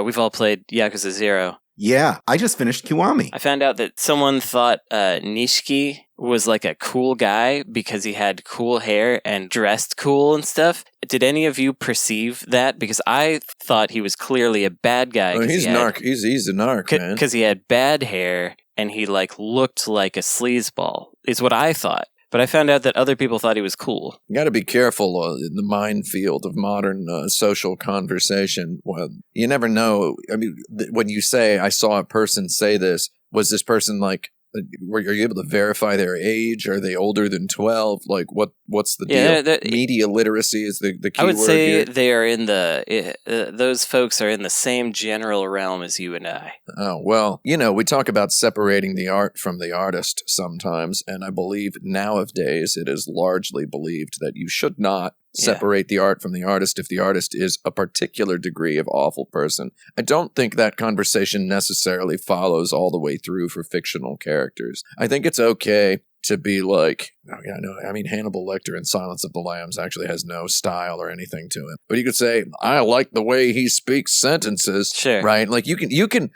we've all played Yakuza 0. Yeah, I just finished Kiwami. I found out that someone thought Nishiki was like a cool guy because he had cool hair and dressed cool and stuff. Did any of you perceive that? Because I thought he was clearly a bad guy. Oh, he's narc. He's a narc, man. Because he had bad hair and he like looked like a sleazeball, is what I thought. But I found out that other people thought he was cool. You got to be careful in the minefield of modern social conversation. Well, you never know. I mean, when you say, I saw a person say this, was this person like, are you able to verify their age? Are they older than 12? Like, what's the deal? Media literacy is the key word. I would say here. they are in those folks are in the same general realm as you and I. Oh, well, we talk about separating the art from the artist sometimes, and I believe nowadays it is largely believed that you should not separate the art from the artist if the artist is a particular degree of awful person. I don't think that conversation necessarily follows all the way through for fictional characters. I think it's okay to be like, Hannibal Lecter in Silence of the Lambs actually has no style or anything to him. But you could say, I like the way he speaks sentences. Sure. Right? Like you can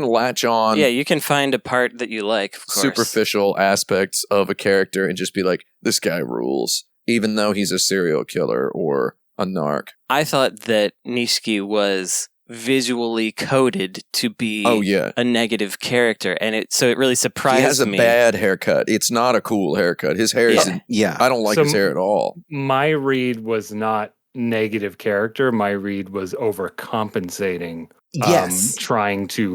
latch on. Yeah, you can find a part that you like, of course. Superficial aspects of a character and just be like, this guy rules, even though he's a serial killer or a narc. I thought that Nishiki was visually coded to be a negative character, and so it really surprised me. He has a bad haircut. It's not a cool haircut. His hair is I don't like his hair at all. My read was not negative character. My read was overcompensating. Trying to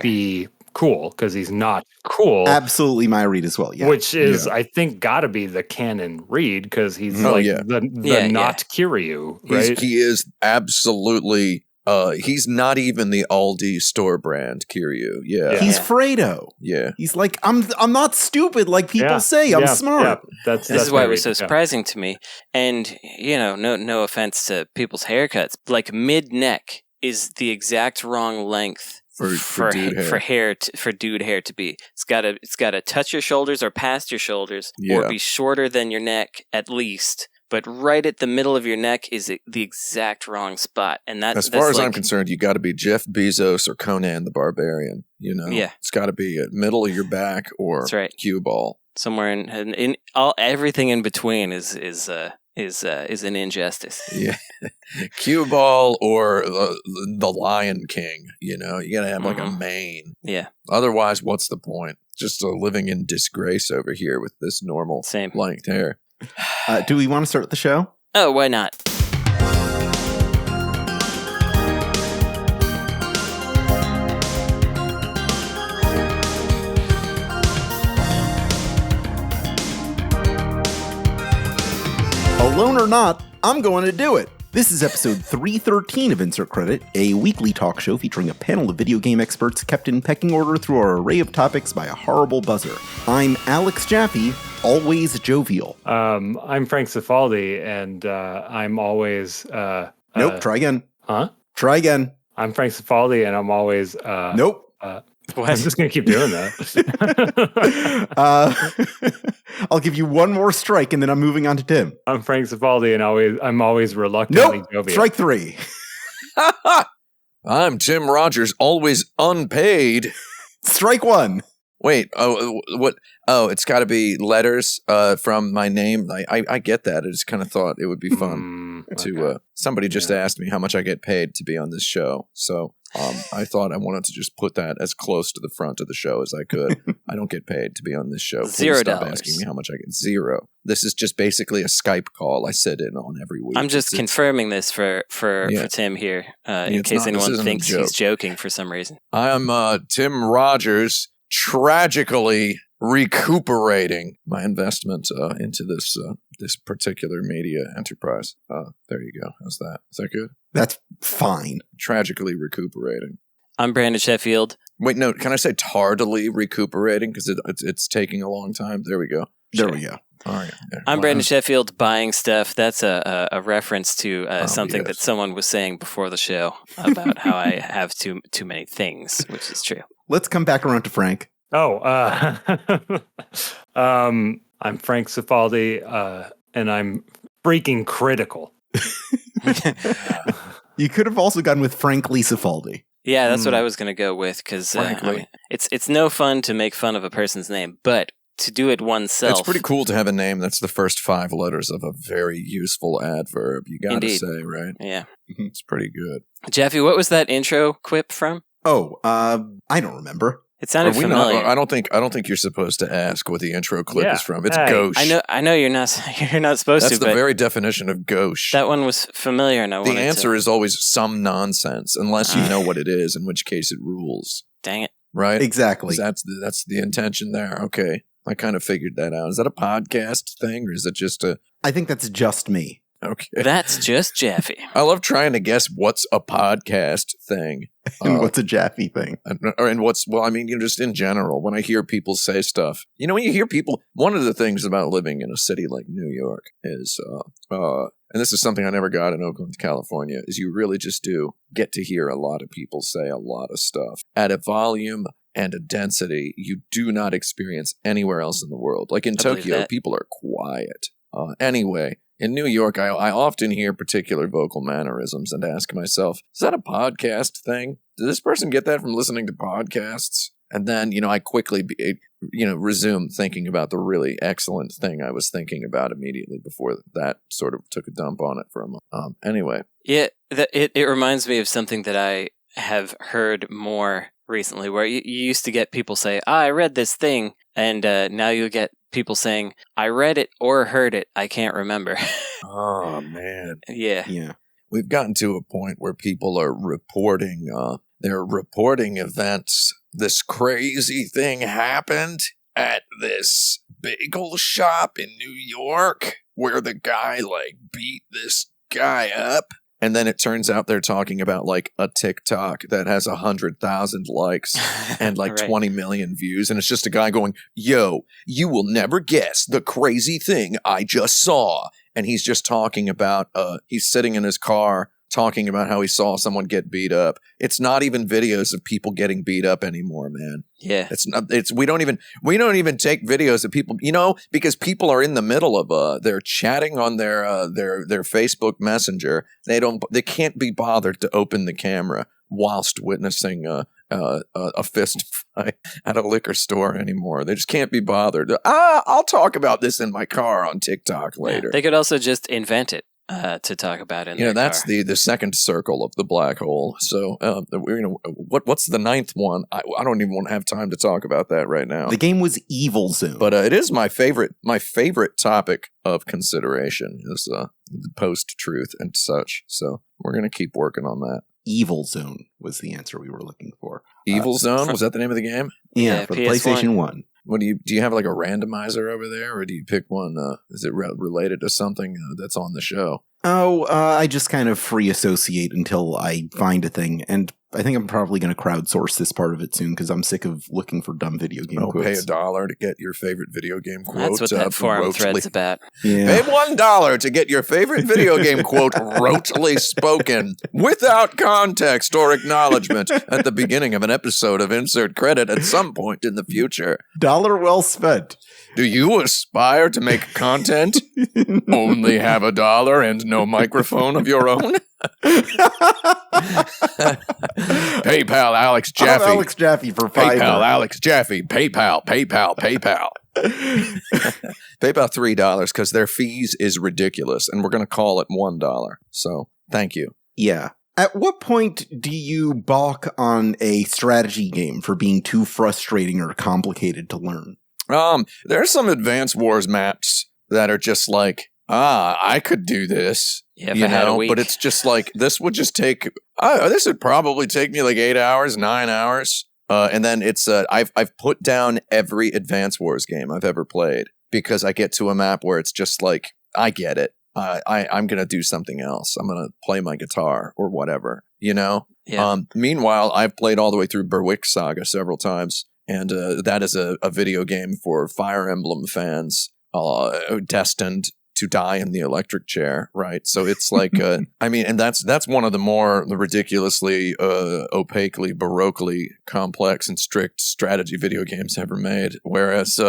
be cool because he's not cool. Absolutely my read as well. Yeah. Which is, I think, got to be the canon read because he's the not Kiryu, right? He is absolutely. He's not even the Aldi store brand Kiryu. Yeah. He's Fredo. Yeah. He's like, I'm not stupid like people say. I'm smart. Yeah. This is why it was so surprising to me. And, no offense to people's haircuts. Like mid-neck is the exact wrong length for dude hair to be. It's got to touch your shoulders or past your shoulders or be shorter than your neck at least. But right at the middle of your neck is the exact wrong spot. And as far as I'm concerned, you got to be Jeff Bezos or Conan the Barbarian. Yeah, it's got to be at middle of your back or cue ball. Somewhere in everything in between is an injustice. Yeah, cue ball or the Lion King. You got to have like a mane. Yeah. Otherwise, what's the point? Just living in disgrace over here with this normal length hair. Do we want to start the show? Oh, why not? Alone or not, I'm going to do it. This is episode 313 of Insert Credit, a weekly talk show featuring a panel of video game experts kept in pecking order through our array of topics by a horrible buzzer. I'm Alex Jaffe, always jovial. I'm Frank Cifaldi, and I'm always... Nope, try again. Huh? Try again. I'm Frank Cifaldi, and I'm always... Nope. I'm just going to keep doing that. I'll give you one more strike, and then I'm moving on to Tim. I'm Frank Cifaldi, and I'm always reluctantly jovial. Strike 3. I'm Tim Rogers, always unpaid. Strike 1. Wait, what? Oh, it's got to be letters from my name. I get that. I just kind of thought it would be fun to. Somebody just asked me how much I get paid to be on this show, so I thought I wanted to just put that as close to the front of the show as I could. I don't get paid to be on this show. Please stop asking me how much I get. 0. This is just basically a Skype call I sit in on every week. I'm just confirming this for Tim here, in case anyone thinks he's joking for some reason. I am Tim Rogers. Tragically recuperating my investment into this particular media enterprise. There you go. How's that? Is that good? That's fine. Tragically recuperating. I'm Brandon Sheffield. Wait, no. Can I say tardily recuperating? Because it's taking a long time. There we go. There we go. All right. Yeah. I'm Brandon Sheffield, buying stuff. That's a reference to something that someone was saying before the show about how I have too many things, which is true. Let's come back around to Frank. I'm Frank Cifaldi, and I'm freaking critical. You could have also gone with Frank Cifaldi. Yeah, that's what I was going to go with, because it's no fun to make fun of a person's name, but to do it oneself. It's pretty cool to have a name that's the first 5 letters of a very useful adverb, you gotta say, right? Yeah. It's pretty good. Jeffy, what was that intro quip from? Oh, I don't remember. It sounded familiar. I don't think you're supposed to ask what the intro clip is from. It's gauche. I know you're not supposed to. That's the very definition of gauche. That one was familiar, and the answer is always some nonsense, unless you know what it is, in which case it rules. Dang it! Right? Exactly. That's the intention there. Okay, I kind of figured that out. Is that a podcast thing, or is it just a? I think that's just me. Okay, that's just Jeffy. I love trying to guess what's a podcast thing. And what's a Jaffe thing? And just in general, when I hear people say stuff, when you hear people, one of the things about living in a city like New York is, and this is something I never got in Oakland, California, is you really just do get to hear a lot of people say a lot of stuff at a volume and a density you do not experience anywhere else in the world. Like in Tokyo, people are quiet. Anyway, in New York, I often hear particular vocal mannerisms and ask myself, is that a podcast thing? Did this person get that from listening to podcasts? And then, I quickly, resume thinking about the really excellent thing I was thinking about immediately before that sort of took a dump on it for a moment. Anyway. Yeah, it reminds me of something that I have heard more recently, where you used to get people say, I read this thing, and now you get people saying, I read it or heard it, I can't remember. Oh, man. Yeah. We've gotten to a point where people are reporting, they're reporting events. This crazy thing happened at this bagel shop in New York where the guy, beat this guy up. And then it turns out they're talking about a TikTok that has 100,000 likes and 20 million views. And it's just a guy going, yo, you will never guess the crazy thing I just saw. And he's just talking about, he's sitting in his car talking about how he saw someone get beat up. It's not even videos of people getting beat up anymore, man. Yeah. We don't even take videos of people, because people are in the middle of they're chatting on their Facebook Messenger. They can't be bothered to open the camera whilst witnessing a fist fight at a liquor store anymore. They just can't be bothered. I'll talk about this in my car on TikTok later. Yeah, they could also just invent it to talk about in their that's car. the second circle of the black hole. So what's the 9th one? I don't even want to have time to talk about that right now. The game was Evil Zone, but it is my favorite topic of consideration is the post-truth and such. So we're gonna keep working on that. Evil Zone was the answer we were looking for. Evil Zone? Was that the name of the game? Yeah, for the PlayStation 1. What do you have a randomizer over there, or do you pick one? Is it related to something that's on the show? Oh, I just kind of free associate until I find a thing, and I think I'm probably going to crowdsource this part of it soon because I'm sick of looking for dumb video game quotes. Pay $1 to get your favorite video game quote. That's what that forum thread's about. Yeah. Pay $1 to get your favorite video game quote rotely spoken without context or acknowledgement at the beginning of an episode of Insert Credit at some point in the future. $1 well spent. Do you aspire to make content? Only have $1 and no microphone of your own? PayPal Alex Jaffe. I'm Alex Jaffe for $5. PayPal Alex Jaffe. PayPal. PayPal $3 because their fees is ridiculous, and we're going to call it $1. So thank you. Yeah. At what point do you balk on a strategy game for being too frustrating or complicated to learn? There's some Advance Wars maps that are just I could do this. Yeah, if I had a week. But it's just this would just take, this would probably take me 8 hours, 9 hours. And then it's, I've put down every Advance Wars game I've ever played because I get to a map where it's just I get it. I'm going to do something else. I'm going to play my guitar or whatever, Yeah. Meanwhile, I've played all the way through Berwick Saga several times. And that is a video game for Fire Emblem fans destined to die in the electric chair, right? So it's and that's one of the ridiculously, opaquely, baroquely complex and strict strategy video games ever made. Whereas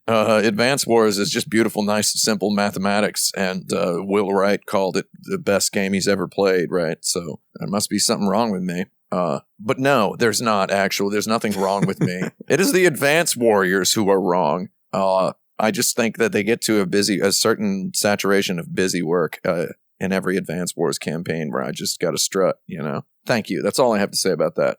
Advance Wars is just beautiful, nice, simple mathematics, and Will Wright called it the best game he's ever played, right? So there must be something wrong with me. But no, there's not actually. There's nothing wrong with me. It is the Advance Warriors who are wrong. I just think that they get to a certain saturation of busy work in every Advance Wars campaign where I just got to strut, Thank you. That's all I have to say about that.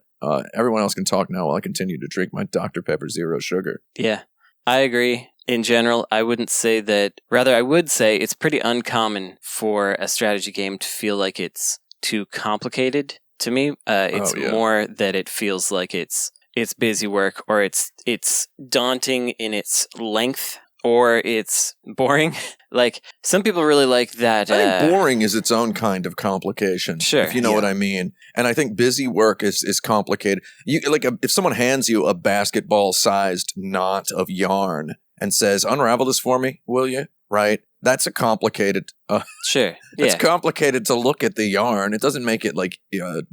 Everyone else can talk now while I continue to drink my Dr. Pepper Zero Sugar. Yeah, I agree. In general, I wouldn't say that. Rather, I would say it's pretty uncommon for a strategy game to feel like it's too complicated to me. It's more that it feels like it's busy work, or it's daunting in its length, or it's boring. Like, some people really like that. I think boring is its own kind of complication. Sure. If you know what I mean. And I think busy work is complicated. If someone hands you a basketball-sized knot of yarn and says, unravel this for me, will you? Right? That's a complicated... sure. Yeah. It's complicated to look at the yarn. It doesn't make it,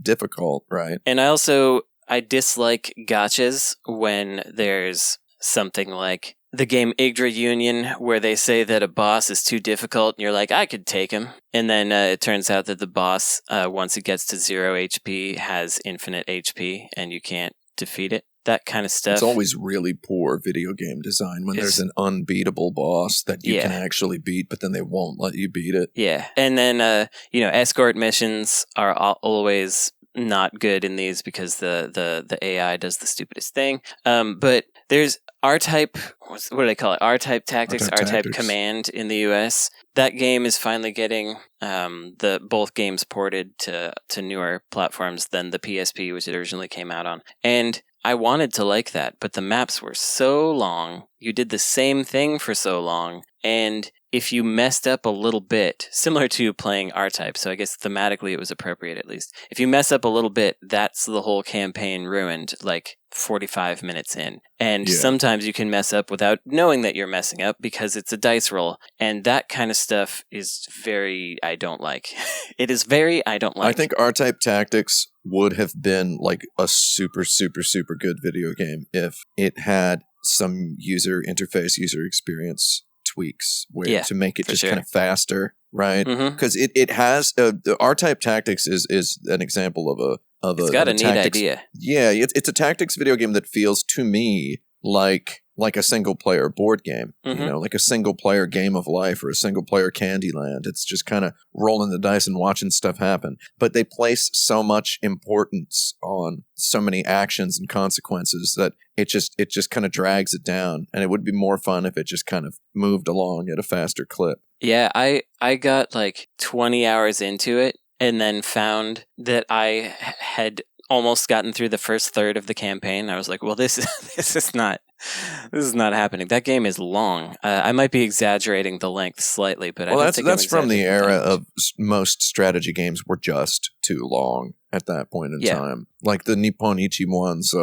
difficult, right? And I dislike gotchas when there's something like the game Yggdra Union, where they say that a boss is too difficult, and you're like, I could take him. And then it turns out that the boss, once it gets to 0 HP, has infinite HP, and you can't defeat it. That kind of stuff. It's always really poor video game design when there's an unbeatable boss that you can actually beat, but then they won't let you beat it. Yeah. And then, escort missions are always not good in these because the AI does the stupidest thing. But there's R-Type, what do they call it? R-Type Tactics, R-Type Command in the US. That game is finally getting both games ported to newer platforms than the PSP, which it originally came out on. And I wanted to like that, but the maps were so long. You did the same thing for so long, and if you messed up a little bit, similar to playing R-Type, so I guess thematically it was appropriate at least. If you mess up a little bit, that's the whole campaign ruined, 45 minutes in. And sometimes you can mess up without knowing that you're messing up because it's a dice roll. And that kind of stuff is very, I don't like. It is very, I don't like. I think R-Type Tactics would have been a super, super, super good video game if it had some user interface, user experience tweaks to make it just kind of faster, right? Because it has R-Type Tactics is an example of it's got a neat idea. Yeah, it's a tactics video game that feels to me like a single player board game, like a single player Game of Life or a single player Candyland. It's just kind of rolling the dice and watching stuff happen. But they place so much importance on so many actions and consequences that it just kind of drags it down. And it would be more fun if it just kind of moved along at a faster clip. Yeah, I got 20 hours into it and then found that I had almost gotten through the first third of the campaign. I was like, well, this is not happening. That game is long. I might be exaggerating the length slightly, but that's from the era of most strategy games were just too long at that point in time. Like the Nippon Ichi ones,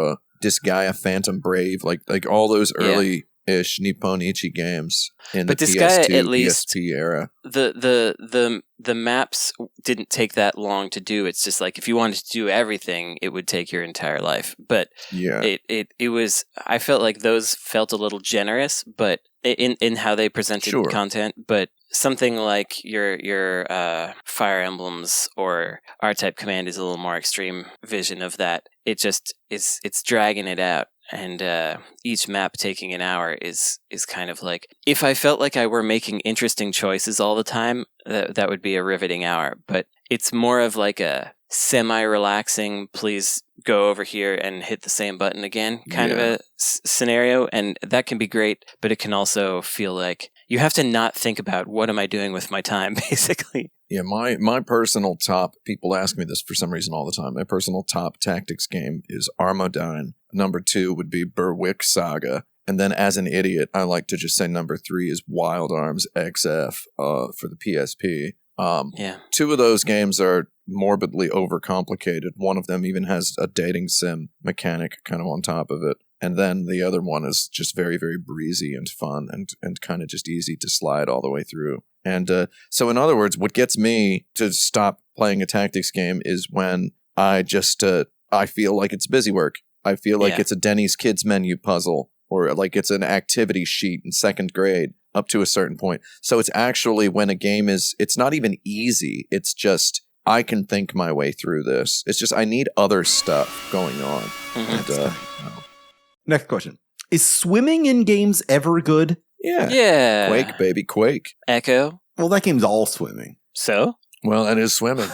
Disgaea, Phantom Brave, like all those early-ish Nippon Ichi games in the PS2, at least, PSP era. The maps didn't take that long to do. It's just if you wanted to do everything, it would take your entire life. But it was. I felt like those felt a little generous, but in how they presented content. But something like your Fire Emblems or R-Type Command is a little more extreme vision of that. It just it's dragging it out. And each map taking an hour is kind of if I felt like I were making interesting choices all the time, that would be a riveting hour. But it's more of a semi-relaxing, please go over here and hit the same button again kind of a scenario. And that can be great, but it can also feel like you have to not think about what am I doing with my time, basically. Yeah, my personal top, people ask me this for some reason all the time, my personal top tactics game is Armodyne. Number 2 would be Berwick Saga. And then as an idiot, I like to just say number 3 is Wild Arms XF for the PSP. 2 of those games are morbidly overcomplicated. One of them even has a dating sim mechanic kind of on top of it. And then the other one is just very, very breezy and fun and kind of just easy to slide all the way through. And so in other words, what gets me to stop playing a tactics game is when I just, I feel like it's busy work. I feel like it's a Denny's Kids menu puzzle or it's an activity sheet in 2nd grade up to a certain point. So it's actually when a game it's not even easy. It's just I can think my way through this. It's just I need other stuff going on. Next question. Is swimming in games ever good? Yeah. Quake, baby, Quake. Echo. Well, that game's all swimming. So? Well, that is swimming.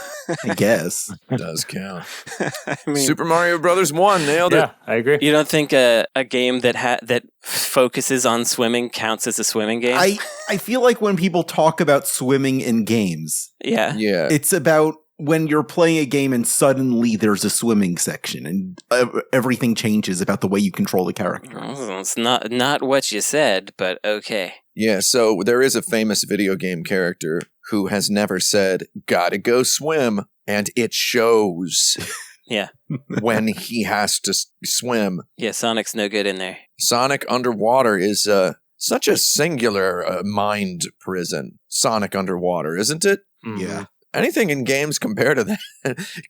I guess. It does count. I mean, Super Mario Brothers 1 nailed it. Yeah, I agree. You don't think a game that focuses on swimming counts as a swimming game? I feel like when people talk about swimming in games, it's about when you're playing a game and suddenly there's a swimming section and everything changes about the way you control the character. Well, it's not what you said, but okay. Yeah, so there is a famous video game character who has never said, gotta go swim, and it shows. Yeah. When he has to swim. Yeah, Sonic's no good in there. Sonic underwater is such a singular mind prison. Sonic underwater, isn't it? Mm-hmm. Yeah. Anything in games compared to that.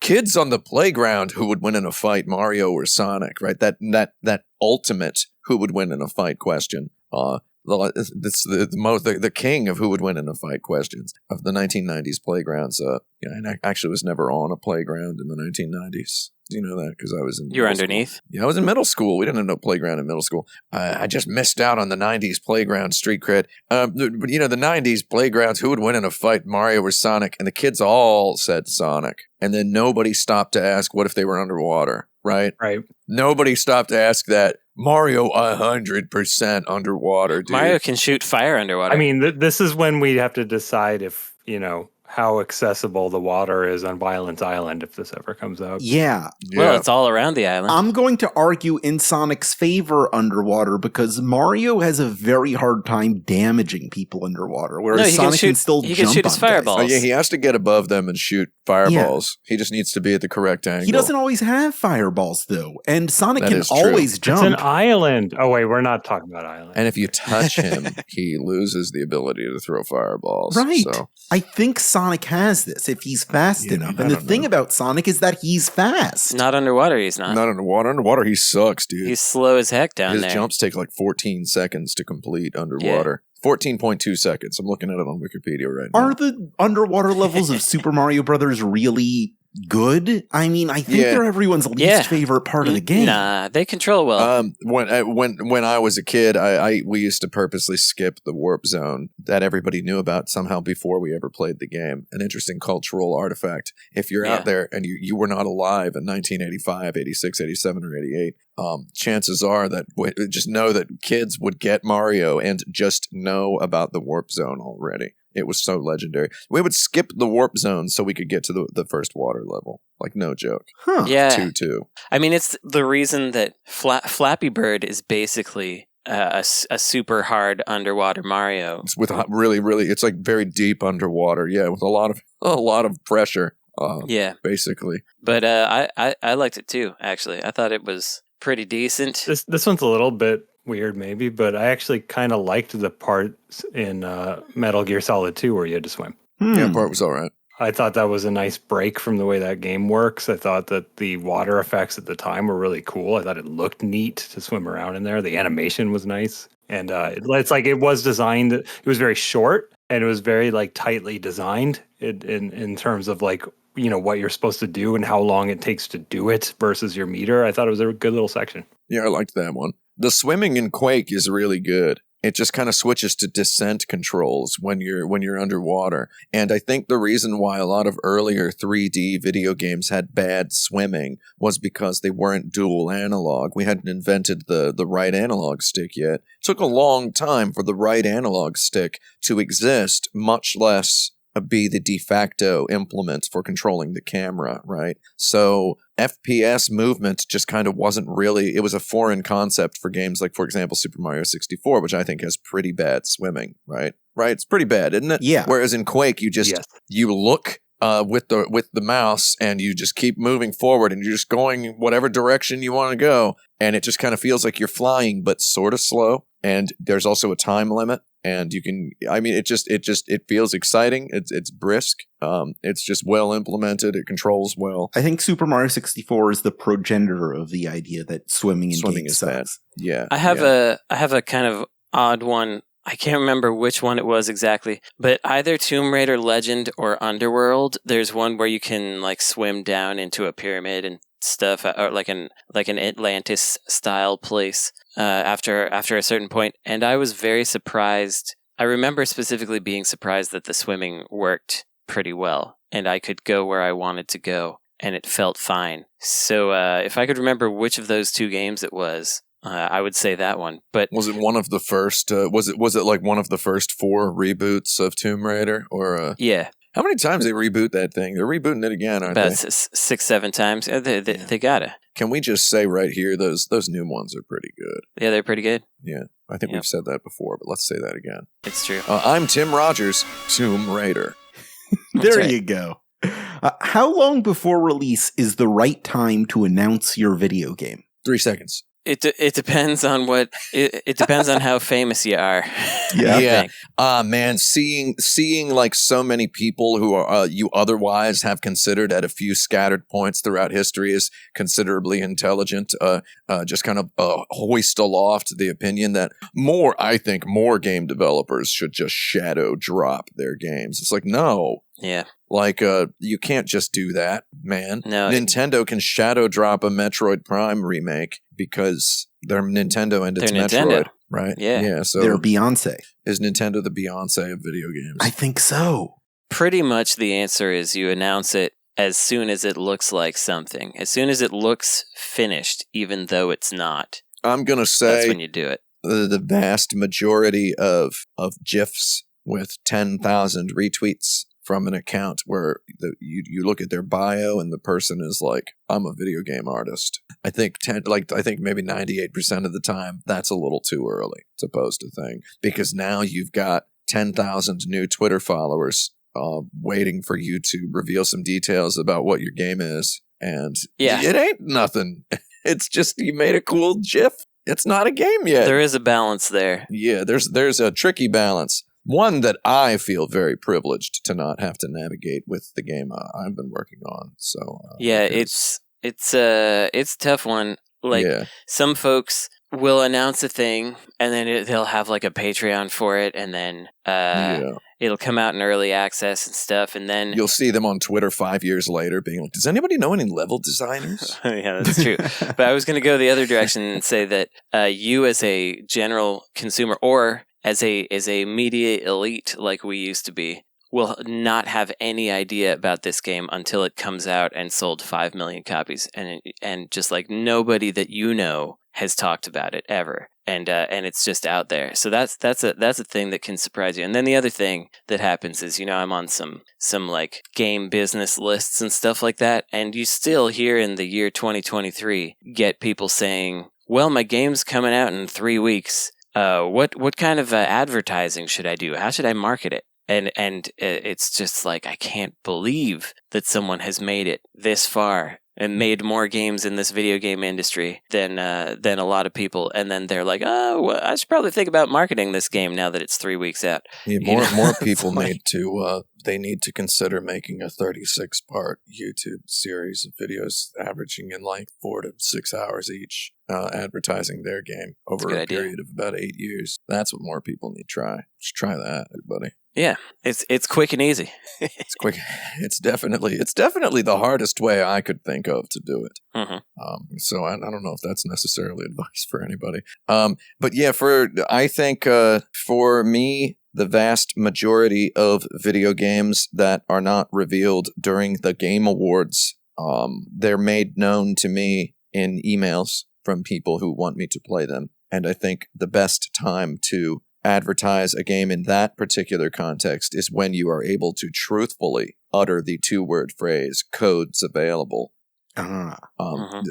Kids on the playground who would win in a fight, Mario or Sonic, right? That ultimate who would win in a fight question. It's the king of who would win in a fight questions of the 1990s playgrounds. And I actually was never on a playground in the 1990s. You know that because I was in. You were underneath? School. Yeah, I was in middle school. We didn't have no playground in middle school. I just missed out on the 90s playground street cred. But the 90s playgrounds, who would win in a fight, Mario or Sonic? And the kids all said Sonic. And then nobody stopped to ask what if they were underwater, right? Right. Nobody stopped to ask that. Mario 100% underwater, dude. Mario can shoot fire underwater. I mean, this is when we have to decide if, how accessible the water is on Violence Island if this ever comes out. Yeah. Well, it's all around the island. I'm going to argue in Sonic's favor underwater because Mario has a very hard time damaging people underwater, whereas Sonic can still jump on shoot his fireballs. Oh, yeah, he has to get above them and shoot fireballs. Yeah. He just needs to be at the correct angle. He doesn't always have fireballs, though, and Sonic can always jump. It's an island. Oh, wait, we're not talking about island. And if you touch him, he loses the ability to throw fireballs. Right. So. I think Sonic has this if he's fast enough. And the thing about Sonic is that he's fast. Not underwater, he's not. Not underwater. Underwater, he sucks, dude. He's slow as heck down there. His jumps take like 14 seconds to complete underwater. 14.2 seconds. I'm looking at it on Wikipedia right now. Are the underwater levels of Super Mario Brothers really good? I mean, I think they're everyone's least favorite part of the game. Nah, they control well. When I was a kid, we used to purposely skip the warp zone that everybody knew about somehow before we ever played the game. An interesting cultural artifact. If you're out there and you were not alive in 1985, 86, 87, or 88, chances are that just know that kids would get Mario and just know about the warp zone already. It was so legendary. We would skip the warp zone so we could get to the first water level. Like, no joke. Huh. Yeah. 2-2. I mean, it's the reason that Flappy Bird is basically a super hard underwater Mario. It's with really, really, it's like very deep underwater. Yeah, with a lot of pressure. Basically. But I liked it too, actually. I thought it was pretty decent. This one's a little bit weird maybe, but I actually kind of liked the parts in Metal Gear Solid 2 where you had to swim. Yeah, part was all right. I thought that was a nice break from the way that game works. I thought that the water effects at the time were really cool. I thought it looked neat to swim around in there. The animation was nice. And it's like it was designed, it was very short and it was very like tightly designed in terms of like, what you're supposed to do and how long it takes to do it versus your meter. I thought it was a good little section. Yeah, I liked that one. The swimming in Quake is really good. It just kind of switches to descent controls when you're underwater. And I think the reason why a lot of earlier 3D video games had bad swimming was because they weren't dual analog. We hadn't invented the right analog stick yet. It took a long time for the right analog stick to exist, much less be the de facto implement for controlling the camera, right? So FPS movement just kind of wasn't really, it was a foreign concept for games like, for example, Super Mario 64, which I think has pretty bad swimming, right? Right? It's pretty bad, isn't it? Yeah. Whereas in Quake, you look with the mouse and you just keep moving forward and you're just going whatever direction you want to go. And it just kind of feels like you're flying, but sort of slow. And there's also a time limit. And you can, I mean, it feels exciting. It's brisk. It's just well implemented. It controls well. I think Super Mario 64 is the progenitor of the idea that swimming in games is bad. Yeah. I have a kind of odd one I can't remember which one it was exactly, but either Tomb Raider Legend or Underworld, there's one where you can like swim down into a pyramid and stuff, or like an Atlantis style place after a certain point. And I was very surprised. I remember specifically being surprised that the swimming worked pretty well, and I could go where I wanted to go, and it felt fine. So if I could remember which of those two games it was, I would say that one. But was it one of the first? Was it like one of the first 4 reboots of Tomb Raider? Or yeah, how many times they reboot that thing? They're rebooting it again, aren't about they? 6-7 times. They gotta. Can we just say right here, those new ones are pretty good. Yeah, they're pretty good. Yeah, I think we've said that before, but let's say that again. It's true. I'm Tim Rogers, Tomb Raider. There you go. How long before release is the right time to announce your video game? 3 seconds. It depends on what it depends on how famous you are. Yeah. Man, seeing like so many people who are you otherwise have considered at a few scattered points throughout history as considerably intelligent, just kind of hoist aloft the opinion that I think more game developers should just shadow drop their games. It's like, no. Yeah. Like, you can't just do that, man. No. Nintendo can shadow drop a Metroid Prime remake because they're Nintendo and it's Metroid, right? Yeah. Yeah. So they're Beyonce. Is Nintendo the Beyonce of video games? I think so. Pretty much the answer is you announce it as soon as it looks like something. As soon as it looks finished, even though it's not. I'm going to say that's when you do it. The vast majority of GIFs with 10,000 retweets from an account where you look at their bio and the person is like, I'm a video game artist. I think maybe 98% of the time that's a little too early to post a thing, because now you've got 10,000 new Twitter followers waiting for you to reveal some details about what your game is, and it ain't nothing. It's just you made a cool GIF. It's not a game yet. There is a balance there. Yeah, there's a tricky balance. One that I feel very privileged to not have to navigate with the game I've been working on. So it's a tough one. Like some folks will announce a thing and then they'll have like a Patreon for it, and then it'll come out in early access and stuff, and then you'll see them on Twitter 5 years later being like, does anybody know any level designers? Yeah, that's true. But I was going to go the other direction and say that you as a general consumer, or as a media elite like we used to be, will not have any idea about this game until it comes out and sold 5 million copies, and just like nobody that you know has talked about it ever, and it's just out there. So that's a thing that can surprise you. And then the other thing that happens is, I'm on some like game business lists and stuff like that, and you still here in the year 2023 get people saying, well, my game's coming out in 3 weeks. What kind of advertising should I do? How should I market it? And it's just like, I can't believe that someone has made it this far and made more games in this video game industry than a lot of people. And then they're like, oh, well, I should probably think about marketing this game now that it's 3 weeks out. Yeah, more people need to they need to consider making a 36-part YouTube series of videos averaging in like 4 to 6 hours each, advertising their game over a period of about 8 years. That's what more people need to try. Just try that, everybody. Yeah, it's quick and easy. It's quick. It's definitely the hardest way I could think of to do it. Mm-hmm. So I don't know if that's necessarily advice for anybody. But yeah, I think for me, the vast majority of video games that are not revealed during the Game Awards, they're made known to me in emails from people who want me to play them. And I think the best time to advertise a game in that particular context is when you are able to truthfully utter the 2-word phrase, codes available.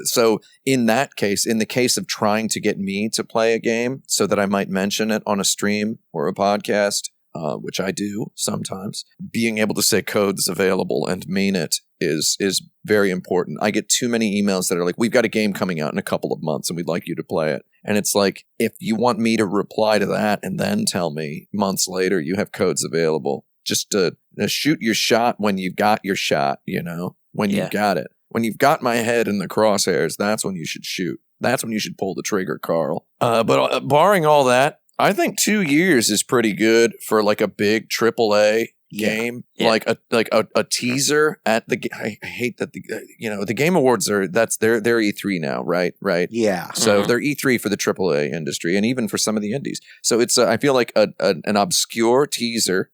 So in that case, in the case of trying to get me to play a game so that I might mention it on a stream or a podcast, which I do sometimes, being able to say codes available and mean it is very important. I get too many emails that are like, we've got a game coming out in a couple of months and we'd like you to play it. And it's like, if you want me to reply to that and then tell me months later you have codes available, just to shoot your shot when you've got your shot, when you've got it. When you've got my head in the crosshairs, that's when you should shoot. That's when you should pull the trigger, Carl. But barring all that, I think 2 years is pretty good for like a big AAA game, like a teaser at the. I hate that the Game Awards that's their E3 now, right? Yeah. So they're E3 for the AAA industry and even for some of the indies. So it's I feel like an obscure teaser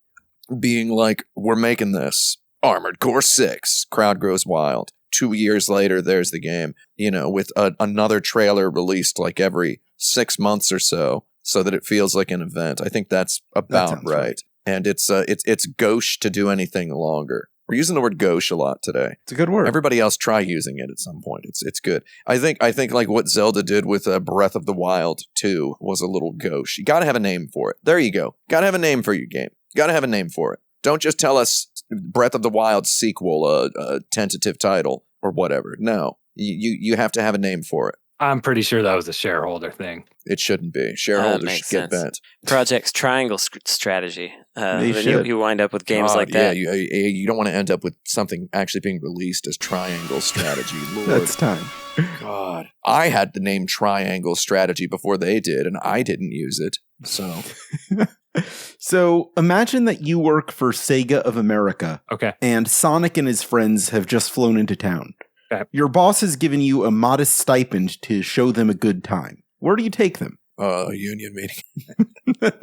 being like, we're making this Armored Core 6, crowd goes wild. 2 years later, there's the game, with another trailer released like every 6 months or so that it feels like an event. I think that's about right. And it's gauche to do anything longer. We're using the word gauche a lot today. It's a good word. Everybody else try using it at some point. It's good. I think like what Zelda did with Breath of the Wild 2 was a little gauche. You got to have a name for it. There you go. Got to have a name for your game. Got to have a name for it. Don't just tell us Breath of the Wild sequel, a tentative title or whatever. No, you have to have a name for it. I'm pretty sure that was a shareholder thing. It shouldn't be. Shareholders should get bent. Project's triangle strategy. You wind up with games like that. Yeah, you don't want to end up with something actually being released as triangle strategy. Lord. That's time. God. I had the name triangle strategy before they did, and I didn't use it. So... So imagine that you work for Sega of America. Okay. And Sonic and his friends have just flown into town. Okay. Your boss has given you a modest stipend to show them a good time. Where do you take them? A union meeting. There's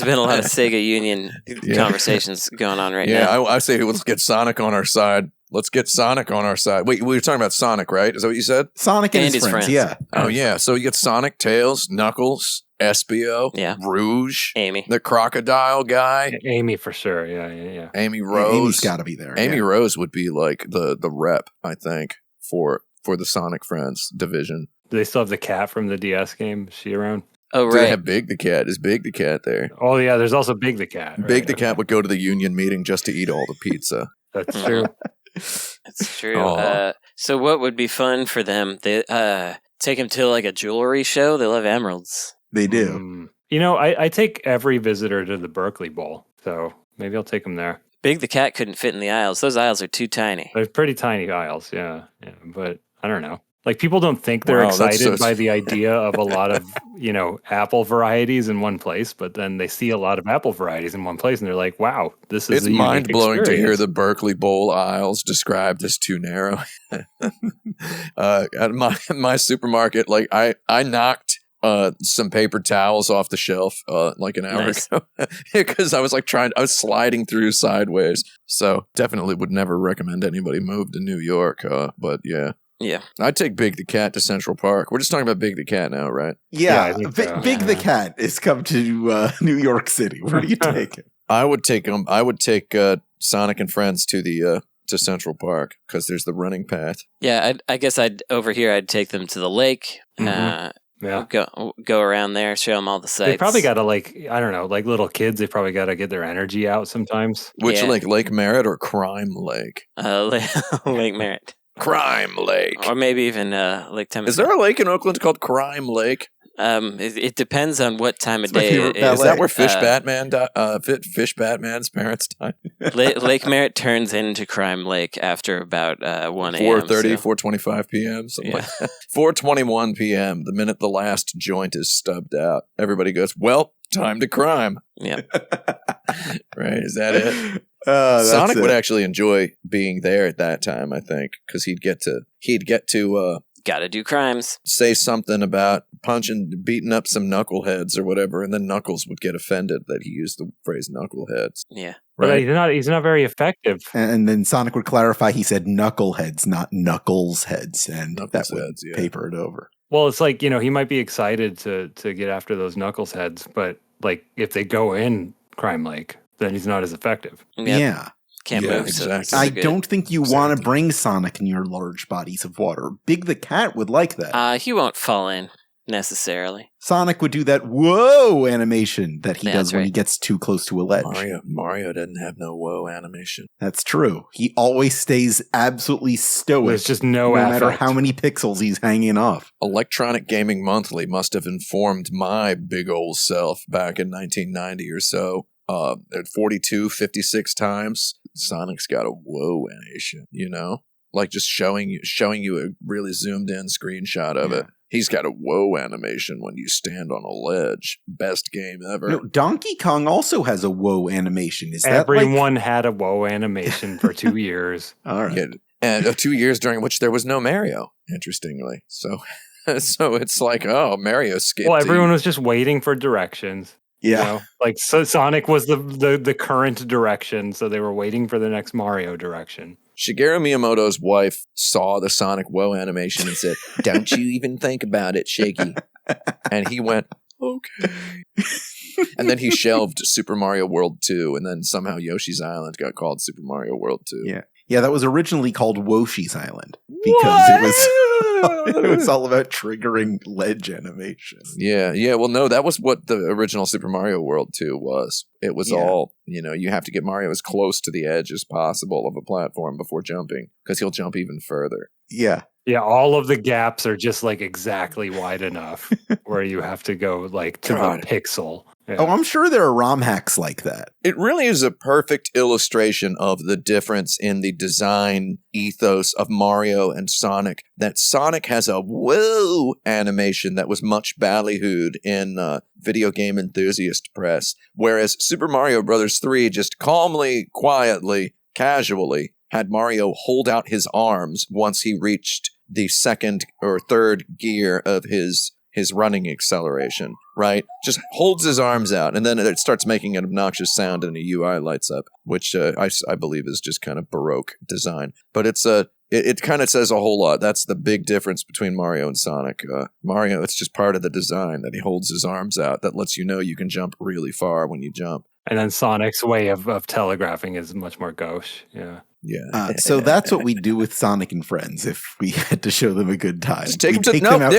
been a lot of Sega Union conversations going on right now. Yeah, I say let's get Sonic on our side. Let's get Sonic on our side. Wait, we were talking about Sonic, right? Is that what you said? Sonic and his friends, yeah. Oh, yeah. So you get Sonic, Tails, Knuckles, Espio, Rouge, Amy, the crocodile guy. Amy for sure. Yeah. Amy Rose. Amy's got to be there. Amy Rose would be like the rep, I think, for the Sonic Friends division. Do they still have the cat from the DS game? Is she around? Oh, right. Do they have Big the Cat? Is Big the Cat there? Oh, yeah. There's also Big the Cat. Right? Big the Cat would go to the union meeting just to eat all the pizza. That's true. That's true. So what would be fun for them? They take them to like a jewelry show. They love emeralds. They do. I take every visitor to the Berkeley Bowl, so maybe I'll take them there. Big the Cat couldn't fit in the aisles. Those aisles are too tiny. They're pretty tiny aisles, yeah. But I don't know. Like, people don't think they're excited by the idea of a lot of, apple varieties in one place, but then they see a lot of apple varieties in one place, and they're like, wow, this is It's mind-blowing to hear the Berkeley Bowl aisles described as too narrow. At my supermarket, like, I knocked some paper towels off the shelf like an hour ago because I was I was sliding through sideways. So definitely would never recommend anybody move to New York, but yeah. Yeah. I'd take Big the Cat to Central Park. We're just talking about Big the Cat now, right? Yeah. Big the Cat is come to New York City. Where do you take him? I would take Sonic and Friends to Central Park because there's the running path. Yeah, I guess I'd take them to the lake. Go around there, show them all the sights. They probably got to like little kids. They probably got to get their energy out sometimes. Which Lake Merritt or Crime Lake? Lake Merritt. Crime Lake. Or maybe even Lake Temecula. Is there a lake in Oakland called Crime Lake? It depends on what time of day it is. Is that where Fish Batman's parents died? Lake Merritt turns into Crime Lake after about 1 a.m. 4:30, 4:25 p.m. Something like that. 4:21 p.m. The minute the last joint is stubbed out, everybody goes, well, time to crime. Yeah. Right? Is that it? Sonic would actually enjoy being there at that time, I think, because he'd get to gotta do crimes. Say something about beating up some knuckleheads or whatever, and then Knuckles would get offended that he used the phrase knuckleheads. Yeah. Right? But he's not very effective. And then Sonic would clarify he said knuckleheads, not knuckles heads, and that would paper it over. Well, it's like, he might be excited to get after those knuckles heads, but like if they go in Crime Lake, then he's not as effective. Yep. Yeah. Can't move. Exactly. So I don't think you want to bring Sonic near large bodies of water. Big the Cat would like that. He won't fall in necessarily. Sonic would do that whoa animation that he does when he gets too close to a ledge. Mario doesn't have no whoa animation. That's true. He always stays absolutely stoic. There's just no matter how many pixels he's hanging off. Electronic Gaming Monthly must have informed my big old self back in 1990 or so. At 56 times, Sonic's got a whoa animation, like just showing you a really zoomed in screenshot of it. He's got a whoa animation when you stand on a ledge. Best game ever. No, Donkey Kong also has a whoa animation. Is Everyone had a whoa animation for 2 years. All right. Yeah, and 2 years during which there was no Mario, interestingly. So it's like, oh, Mario skipped. Well, everyone was just waiting for directions. Yeah. You know? Like, so Sonic was the current direction, so they were waiting for the next Mario direction. Shigeru Miyamoto's wife saw the Sonic whoa animation and said, "Don't you even think about it, Shiggy." And he went, "Okay." And then he shelved Super Mario World 2, and then somehow Yoshi's Island got called Super Mario World 2. Yeah. Yeah, that was originally called Woshi's Island because it was all about triggering ledge animation. Yeah. Well, no, that was what the original Super Mario World 2 was. It was all, you have to get Mario as close to the edge as possible of a platform before jumping, because he'll jump even further. Yeah. Yeah, all of the gaps are just like exactly wide enough where you have to go like to the pixel. Yeah. Oh, I'm sure there are ROM hacks like that. It really is a perfect illustration of the difference in the design ethos of Mario and Sonic. That Sonic has a whoa animation that was much ballyhooed in video game enthusiast press, whereas Super Mario Bros. 3 just calmly, quietly, casually had Mario hold out his arms once he reached the second or third gear of his running acceleration, right? Just holds his arms out, and then it starts making an obnoxious sound and a UI lights up, which I believe is just kind of Baroque design. But it kind of says a whole lot. That's the big difference between Mario and Sonic. Mario, it's just part of the design that he holds his arms out that lets you know you can jump really far when you jump. And then Sonic's way of telegraphing is much more gauche. Yeah. Yeah. So that's what we do with Sonic and Friends if we had to show them a good time. Just take them to we got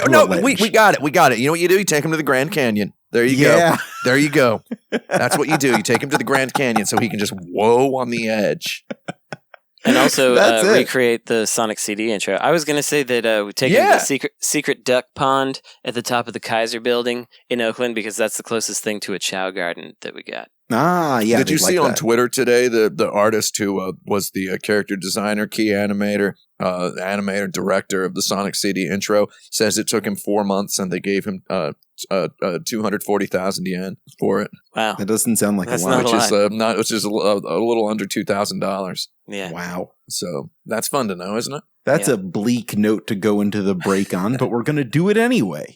it. We got it. You know what you do? You take them to the Grand Canyon. There you go. There you go. That's what you do. You take him to the Grand Canyon so he can just whoa on the edge. And also recreate the Sonic CD intro. I was going to say that we take the secret duck pond at the top of the Kaiser building in Oakland because that's the closest thing to a Chow Garden that we got. Ah, yeah. Did you see on Twitter today the artist who was the character designer, key animator, director of the Sonic CD intro says it took him 4 months and they gave him 240,000 yen for it. Wow, that doesn't sound like a lot. Which is a little under $2,000. Yeah. Wow. So that's fun to know, isn't it? That's a bleak note to go into the break on, but we're going to do it anyway.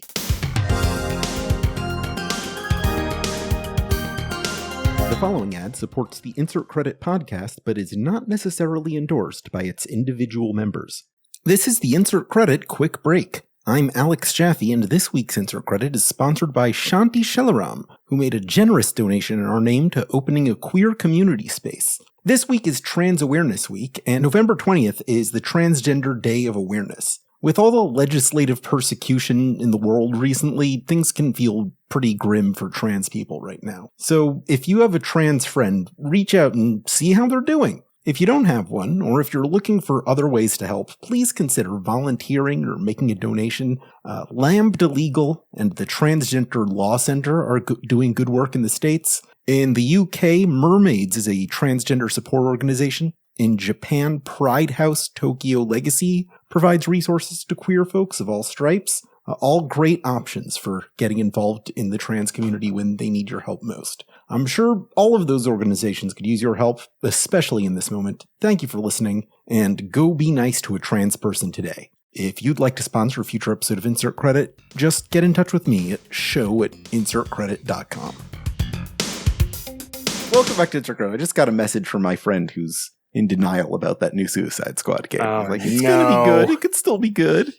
The following ad supports the Insert Credit podcast, but is not necessarily endorsed by its individual members. This is the Insert Credit Quick Break. I'm Alex Jaffe, and this week's Insert Credit is sponsored by Shanti Shelaram, who made a generous donation in our name to opening a queer community space. This week is Trans Awareness Week, and November 20th is the Transgender Day of Awareness. With all the legislative persecution in the world recently, things can feel pretty grim for trans people right now. So if you have a trans friend, reach out and see how they're doing. If you don't have one, or if you're looking for other ways to help, please consider volunteering or making a donation. Lambda Legal and the Transgender Law Center are doing good work in the States. In the UK, Mermaids is a transgender support organization. In Japan, Pride House Tokyo Legacy provides resources to queer folks of all stripes. All great options for getting involved in the trans community when they need your help most. I'm sure all of those organizations could use your help, especially in this moment. Thank you for listening, and go be nice to a trans person today. If you'd like to sponsor a future episode of Insert Credit, just get in touch with me at show@insertcredit.com. Welcome back to Insert Credit. I just got a message from my friend who's in denial about that new Suicide Squad game. It's going to be good. It could still be good.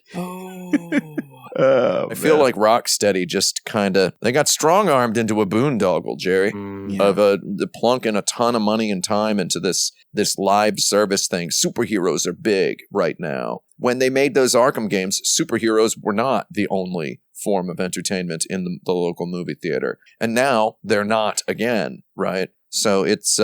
I feel like Rocksteady just they got strong-armed into a boondoggle, Jerry, of plunking a ton of money and time into this live service thing. Superheroes are big right now. When they made those Arkham games, superheroes were not the only form of entertainment in the local movie theater. And now they're not again, right? So it's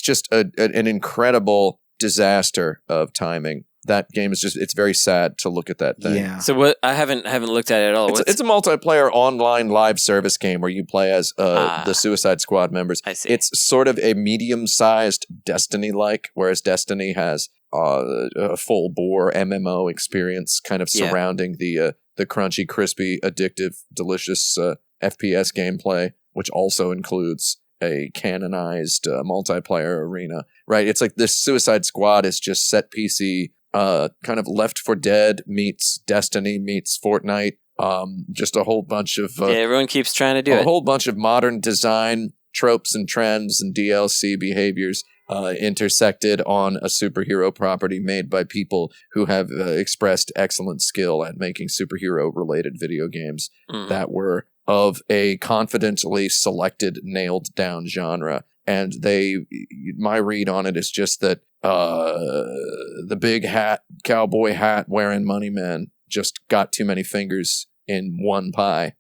just an incredible disaster of timing. That game is it's very sad to look at that thing. Yeah. So what? I haven't looked at it at all. It's a multiplayer online live service game where you play as the Suicide Squad members. I see. It's sort of a medium-sized Destiny-like, whereas Destiny has a full-bore MMO experience kind of surrounding the the crunchy, crispy, addictive, delicious FPS gameplay, which also includes a canonized multiplayer arena, right? It's like this Suicide Squad is just set PC, kind of Left 4 Dead meets Destiny meets Fortnite. Just a whole bunch of everyone keeps trying to do it. A whole bunch of modern design tropes and trends and DLC behaviors intersected on a superhero property made by people who have expressed excellent skill at making superhero-related video games that were of a confidently selected, nailed-down genre. And my read on it is just that the big cowboy hat wearing money men just got too many fingers in one pie,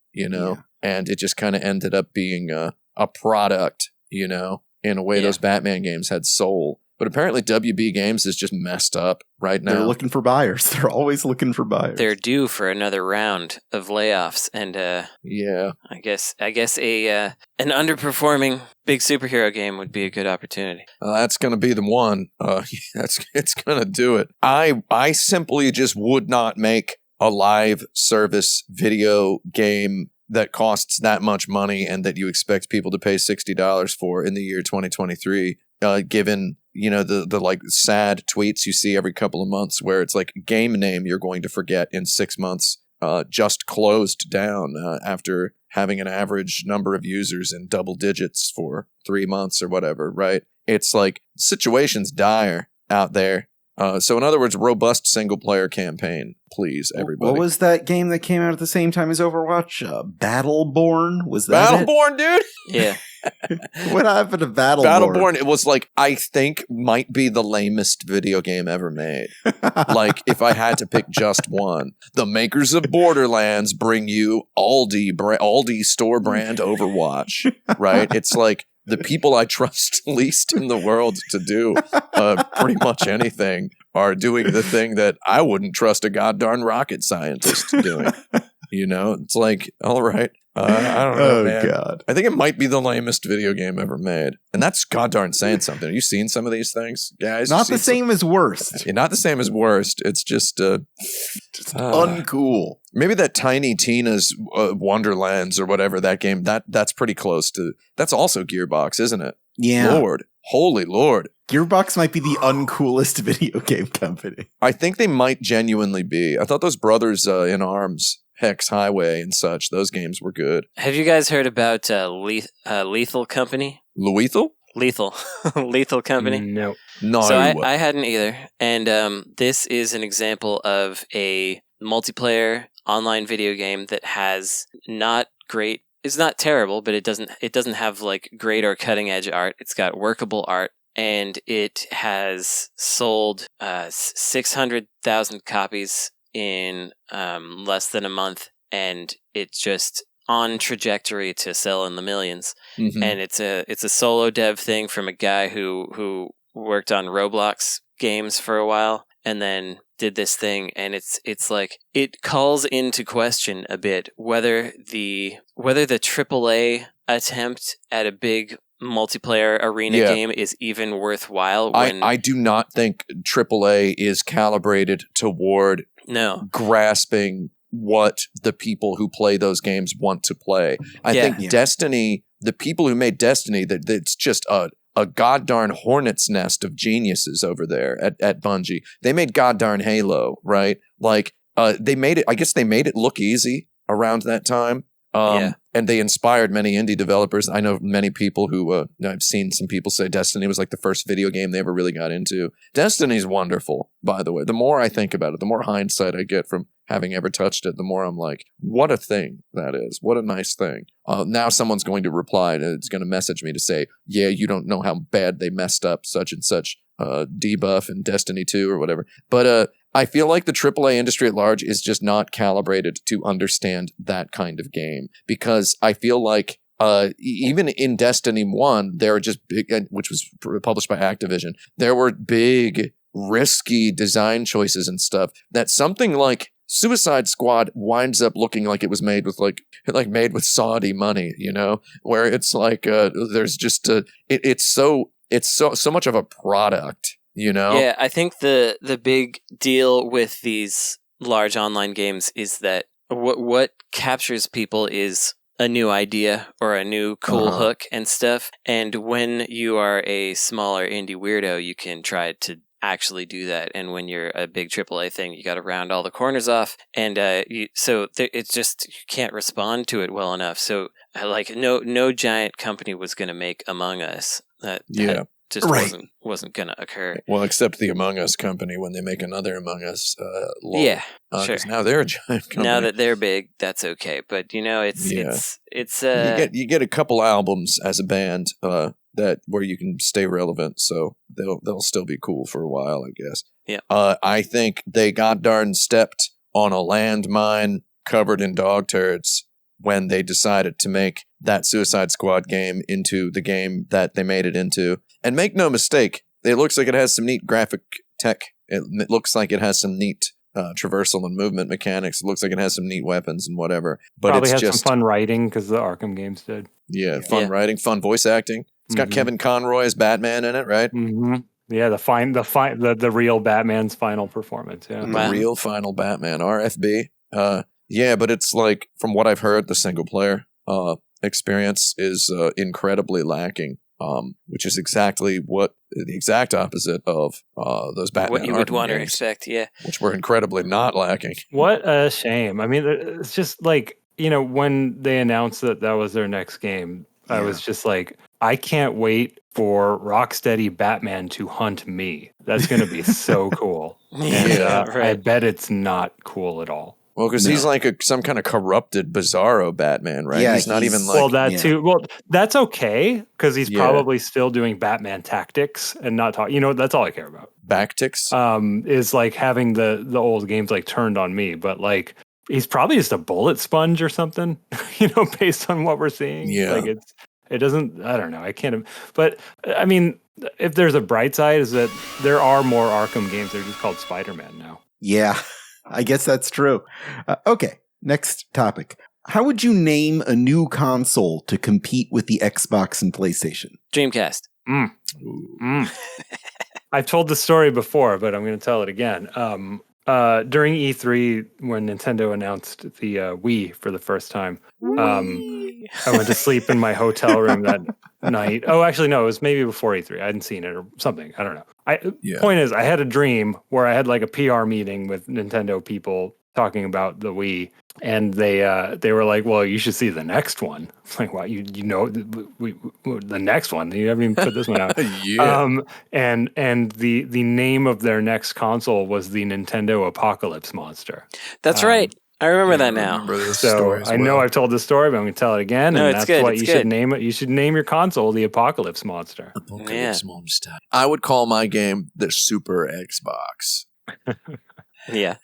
and it just kind of ended up being a product, in a way those Batman games had soul. But apparently WB Games is just messed up right now. They're looking for buyers. They're always looking for buyers. They're due for another round of layoffs, and I guess an underperforming big superhero game would be a good opportunity. That's going to be the one. It's going to do it. I simply just would not make a live service video game that costs that much money and that you expect people to pay $60 for in the year 2023, given the like sad tweets you see every couple of months where it's like game name you're going to forget in 6 months just closed down after having an average number of users in double digits for 3 months or whatever, right? It's like situation's dire out there. So in other words, robust single-player campaign, please, everybody. What was that game that came out at the same time as Overwatch? Battleborn? Was that Battleborn, dude? Yeah. What happened to Battleborn? Battleborn, it was like, I think might be the lamest video game ever made. Like, if I had to pick just one. The makers of Borderlands bring you Aldi store brand Overwatch, right? It's like, the people I trust least in the world to do pretty much anything are doing the thing that I wouldn't trust a goddamn rocket scientist doing. It's like, all right. I don't know, man. God. I think it might be the lamest video game ever made. And that's goddamn saying something. Have you seen some of these things, guys? Not the same as Worst. Not the same as Worst. It's just uncool. Maybe that Tiny Tina's Wonderlands or whatever, that game, that's pretty close to... That's also Gearbox, isn't it? Yeah. Lord. Holy Lord. Gearbox might be the uncoolest video game company. I think they might genuinely be. I thought those brothers in Arms... Hex Highway and such. Those games were good. Have you guys heard about Lethal Company? Lethal? Lethal. Lethal Company? No. So I hadn't either. And this is an example of a multiplayer online video game that has not great... It's not terrible, but it doesn't have like great or cutting edge art. It's got workable art. And it has sold 600,000 copies in less than a month, and it's just on trajectory to sell in the millions. Mm-hmm. And it's a solo dev thing from a guy who worked on Roblox games for a while and then did this thing, and it's like it calls into question a bit whether the AAA attempt at a big multiplayer arena game is even worthwhile. I do not think AAA is calibrated toward grasping what the people who play those games want to play. I think Destiny, the people who made Destiny, it's just a goddarn hornet's nest of geniuses over there at Bungie. They made goddarn Halo, right? Like, they made it, I guess they made it look easy around that time. And they inspired many indie developers. I know many people who, I've seen some people say Destiny was like the first video game they ever really got into. Destiny's wonderful, by the way. The more I think about it, the more hindsight I get from having ever touched it, the more I'm like, what a thing that is. What a nice thing. Now someone's going to reply, it's going to message me to say, yeah, you don't know how bad they messed up such and such debuff in Destiny 2 or whatever. But I feel like the AAA industry at large is just not calibrated to understand that kind of game, because I feel like even in Destiny 1, there were just big, which was published by Activision, there were big, risky design choices and stuff that something like Suicide Squad winds up looking like it was made with made with Saudi money, where it's like there's just it's so much of a product. Yeah, I think the big deal with these large online games is that what captures people is a new idea or a new cool hook and stuff. And when you are a smaller indie weirdo, you can try to actually do that. And when you're a big AAA thing, you got to round all the corners off. And it's just, you can't respond to it well enough. So like no giant company was going to make Among Us. That just wasn't going to occur. Well, except the Among Us company when they make another Among Us. Sure. Because now they're a giant company. Now that they're big, that's okay. But it's you get a couple albums as a band that where you can stay relevant, so they'll still be cool for a while, I guess. Yeah. I think they got darn stepped on a landmine covered in dog turds when they decided to make that Suicide Squad game into the game that they made it into. And make no mistake, it looks like it has some neat graphic tech. It looks like it has some neat traversal and movement mechanics. It looks like it has some neat weapons and whatever. But probably it's has just some fun writing because the Arkham games did. Yeah, fun writing, fun voice acting. It's got Kevin Conroy as Batman in it, right? Mm-hmm. Yeah, the real Batman's final performance. Yeah, the real final Batman, RFB. Yeah, but it's like, from what I've heard, the single player experience is incredibly lacking. Which is exactly the exact opposite of those Batman. What you would want to expect, yeah. Which were incredibly not lacking. What a shame. I mean, it's just like, when they announced that was their next game, I was just like, I can't wait for Rocksteady Batman to hunt me. That's going to be so cool. And right. I bet it's not cool at all. Well, because he's like some kind of corrupted, bizarro Batman, right? Yeah, he's not even like... Well, that too. Well, that's okay, because he's probably still doing Batman tactics and not talking. That's all I care about. Backticks? Is like having the old games like turned on me, but like he's probably just a bullet sponge or something, based on what we're seeing. Yeah. Like it doesn't, I don't know. I can't, but I mean, if there's a bright side is that there are more Arkham games. They're just called Spider-Man now. Yeah. I guess that's true. Okay, next topic. How would you name a new console to compete with the Xbox and PlayStation? Dreamcast. I've told the story before, but I'm going to tell it again. During E3, when Nintendo announced the Wii for the first time, I went to sleep in my hotel room that night. Oh, actually, no, it was maybe before E3. I hadn't seen it or something. I don't know. Point is, I had a dream where I had like a PR meeting with Nintendo people talking about the Wii, and they were like, "Well, you should see the next one." I'm like, "Wow, the next one? You haven't even put this one out." Yeah. And the name of their next console was the Nintendo Apocalypse Monster. That's right. I remember that now. So I know I've told this story, but I'm going to tell it again. No, and it's that's good. what you should name it. You should name your console the Apocalypse Monster. Apocalypse Monster. I would call my game the Super Xbox. Yeah.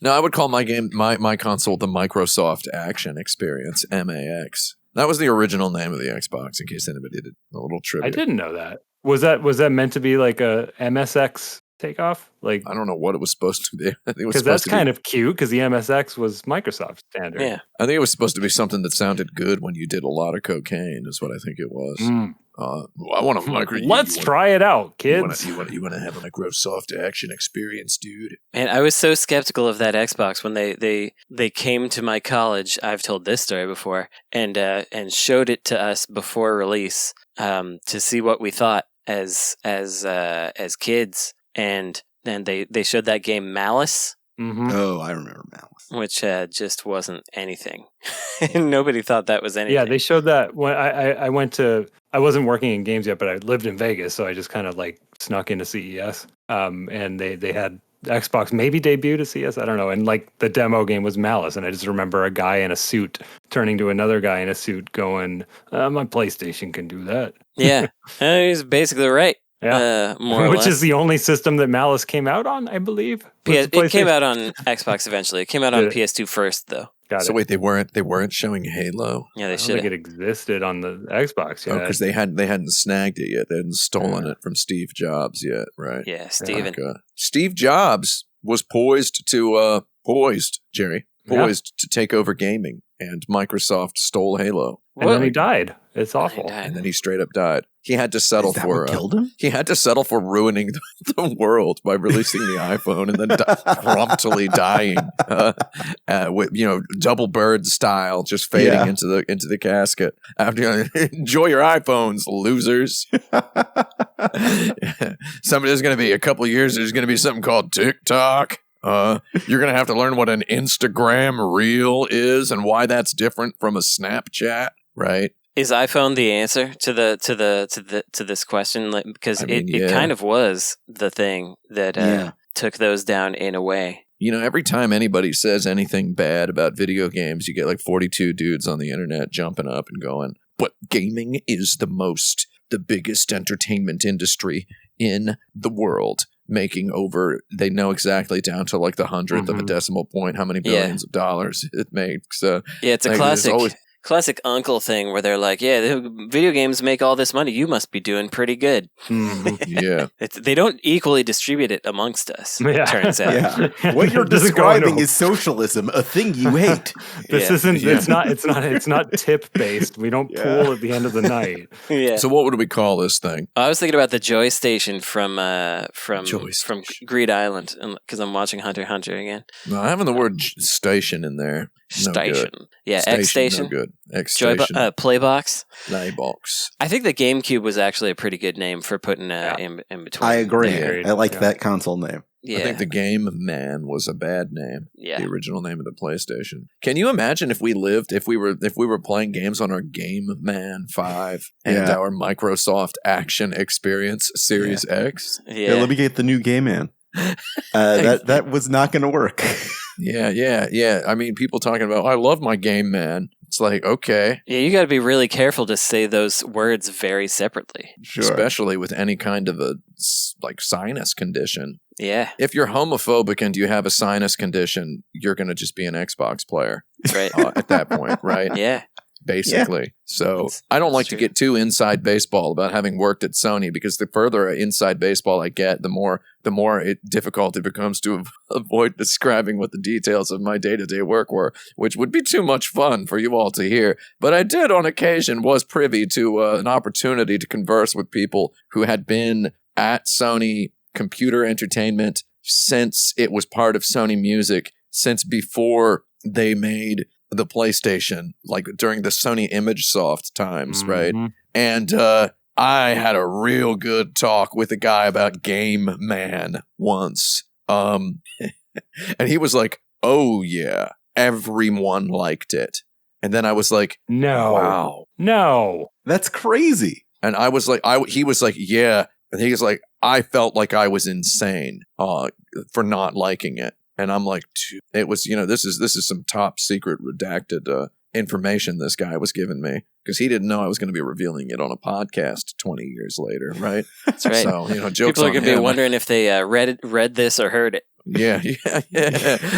No, I would call my game, my console, the Microsoft Action Experience, MAX. That was the original name of the Xbox, in case anybody did a little trivia. I didn't know that. Was that meant to be like a MSX takeoff? Like, I don't know what it was supposed to be. Because that's kind of cute, because the MSX was Microsoft standard. Yeah. I think it was supposed to be something that sounded good when you did a lot of cocaine, is what I think it was. I want to Let's try it out, kids. You want to have a Microsoft Action Experience, dude. And I was so skeptical of that Xbox when they came to my college. I've told this story before, and showed it to us before release to see what we thought as kids. And then they showed that game Malice. Mm-hmm. Oh, I remember Malice. Which just wasn't anything. Nobody thought that was anything. Yeah, they showed that when I went to... I wasn't working in games yet, but I lived in Vegas, so I just kind of like snuck into CES. And they had Xbox maybe debuted at CES, I don't know. And like the demo game was Malice, and I just remember a guy in a suit turning to another guy in a suit going, my PlayStation can do that. Yeah, he's basically right. Yeah, more or which less. Is the only system that Malice came out on, I believe. It came out on Xbox eventually. It came out on PS2 first, though. So wait, they weren't showing Halo? Yeah, they should. should. I think it existed on the Xbox. Yeah, because they hadn't snagged it yet. They hadn't stolen it from Steve Jobs yet, right? Yeah, Steven. Steve Jobs was poised to take over gaming, and Microsoft stole Halo. And then he died. It's awful. And then he straight up died. He had to settle for what killed him? He had to settle for ruining the world by releasing the iPhone and then promptly dying with double bird style, just fading into the casket. After enjoy your iPhones, losers. There's going to be a couple of years. There's going to be something called TikTok. You're going to have to learn what an Instagram reel is and why that's different from a Snapchat, right? Is iPhone the answer to this question? Because it kind of was the thing that took those down in a way. Every time anybody says anything bad about video games, you get like 42 dudes on the internet jumping up and going, "But gaming is the biggest entertainment industry in the world." Making over, they know exactly down to like the 100th of a decimal point how many billions of dollars it makes. It's a classic uncle thing where they're like, the video games make all this money. You must be doing pretty good. Yeah. They don't equally distribute it amongst us, it turns out. Yeah. What you're describing is socialism, a thing you hate. This isn't, it's not tip based. We don't pool at the end of the night. Yeah. So what would we call this thing? I was thinking about the Joy Station from Greed Island, because I'm watching Hunter x Hunter again. No, having the word station in there. Station. Yeah, Station, X Station. No good. X Station. Playbox. Playbox. I think the GameCube was actually a pretty good name for putting in between. I agree. Yeah. I like that console name. Yeah. I think the Game Man was a bad name. Yeah. The original name of the PlayStation. Can you imagine if we were playing games on our Game Man 5 and our Microsoft Action Experience Series X? Yeah, let me get the new Game Man. That was not going to work. Yeah. I mean, people talking about, I love my Game Man. It's like, okay. Yeah, you got to be really careful to say those words very separately. Sure. Especially with any kind of a sinus condition. Yeah. If you're homophobic and you have a sinus condition, you're going to just be an Xbox player. Right. At that point, right? Yeah. Basically. Yeah. So I don't like to get too inside baseball about having worked at Sony, because the further inside baseball I get, the more difficult it becomes to avoid describing what the details of my day-to-day work were, which would be too much fun for you all to hear. But I did on occasion was privy to an opportunity to converse with people who had been at Sony Computer Entertainment since it was part of Sony Music, since before they made the PlayStation, like during the Sony ImageSoft times, right? And I had a real good talk with a guy about Game Man once. And he was like, "Oh yeah, everyone liked it." And then I was like, "No. That's crazy." And I was like, he was like, "Yeah." And he was like, "I felt like I was insane for not liking it." And I'm like, it was, this is some top secret redacted information this guy was giving me, because he didn't know I was going to be revealing it on a podcast 20 years later, right? That's right. So, jokes people are going to be wondering if they read this or heard it. Yeah.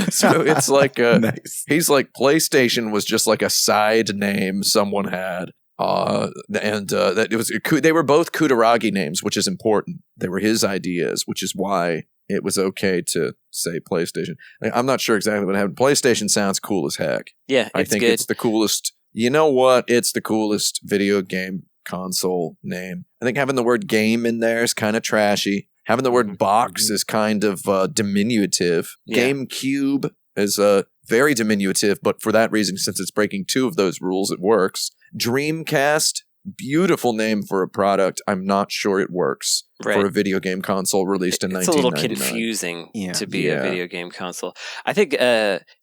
So it's like, nice. He's like, PlayStation was just like a side name someone had. That it was, they were both Kutaragi names, which is important. They were his ideas, which is why it was okay to say PlayStation. I'm not sure exactly what happened. PlayStation sounds cool as heck. Yeah, I think it's the coolest. You know what? It's the coolest video game console name. I think having the word game in there is kind of trashy. Having the word box is kind of diminutive. Yeah. GameCube is very diminutive, but for that reason, since it's breaking two of those rules, it works. Dreamcast, beautiful name for a product. I'm not sure it works for a video game console released in 1999. It's a little confusing to be a video game console. I think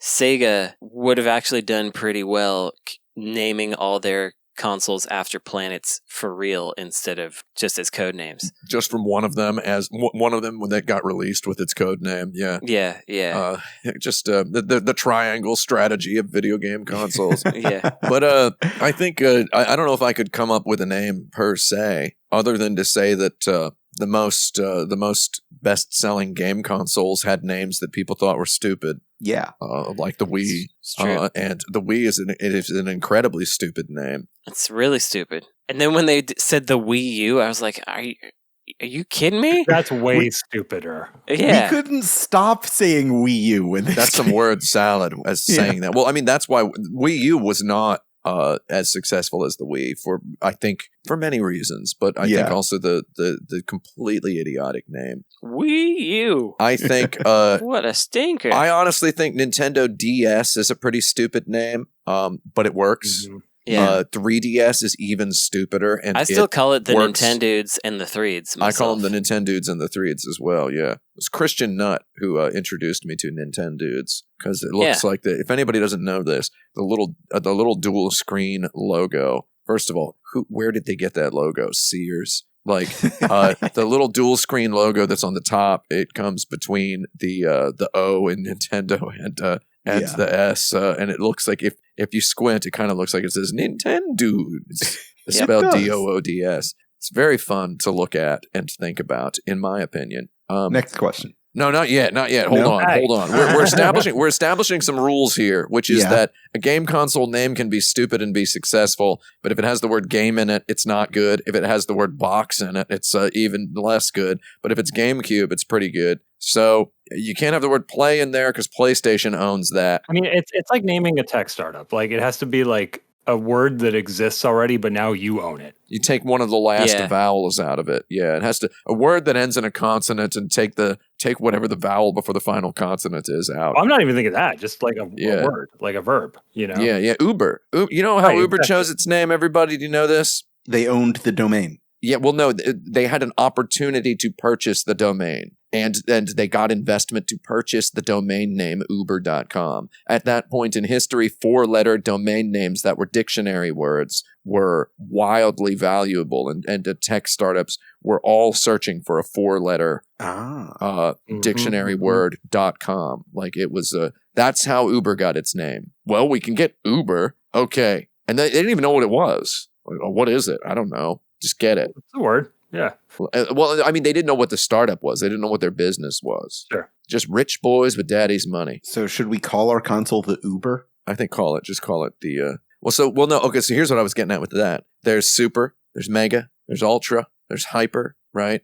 Sega would have actually done pretty well naming all their consoles after planets for real instead of just as code names. Just from one of them when that got released with its code name. Yeah. Just the triangle strategy of video game consoles. Yeah. But I think I don't know if I could come up with a name per se, other than to say that the most best-selling game consoles had names that people thought were stupid. Yeah, like the Wii, and the Wii is an incredibly stupid name. It's really stupid. And then when they said the Wii U, I was like, "Are you kidding me?" That's way stupider. Yeah, we couldn't stop saying Wii U. That's some word salad as saying that. Well, I mean, that's why Wii U was not as successful as the Wii I think for many reasons, but I think also the completely idiotic name. Wii U. I think what a stinker. I honestly think Nintendo DS is a pretty stupid name, but it works. Mm-hmm. Yeah. 3DS is even stupider, and I still call it the works. Nintendudes and the Threeds myself. I call them the Nintendudes and the Threeds as well. Yeah, it was Christian Nutt who introduced me to Nintendudes because it looks like if anybody doesn't know this, the little dual screen logo. First of all, where did they get that logo? Sears. Like the little dual screen logo that's on the top, it comes between the O in Nintendo and the S, and it looks like if you squint, it kind of looks like it says Nintendudes. It's spelled Doods. It's very fun to look at and think about, in my opinion. Next question. No, not yet. Hold on. We're establishing some rules here, which is that a game console name can be stupid and be successful, but if it has the word game in it, it's not good. If it has the word box in it, it's even less good. But if it's GameCube, it's pretty good. So you can't have the word play in there because PlayStation owns that. I mean, it's like naming a tech startup. Like, it has to be like a word that exists already, but now you own it. You take one of the last vowels out of it. Yeah, it has to a word that ends in a consonant and take whatever the vowel before the final consonant is out. I'm not even thinking that. Just like a word, like a verb. You know? Yeah. Uber. You know how Uber chose its name? Everybody, do you know this? They owned the domain. Yeah, well, no, they had an opportunity to purchase the domain, and they got investment to purchase the domain name Uber.com. At that point in history, 4-letter domain names that were dictionary words were wildly valuable, and the tech startups were all searching for a 4-letter dictionary word.com. Like, it was that's how Uber got its name. Well, we can get Uber. Okay. And they didn't even know what it was. Like, what is it? I don't know. Just get it. It's a word. Yeah. Well, I mean, they didn't know what the startup was. They didn't know what their business was. Sure. Just rich boys with daddy's money. So should we call our console the Uber? I think just call it the, no. Okay. So here's what I was getting at with that. There's Super, there's Mega, there's Ultra, there's Hyper, right?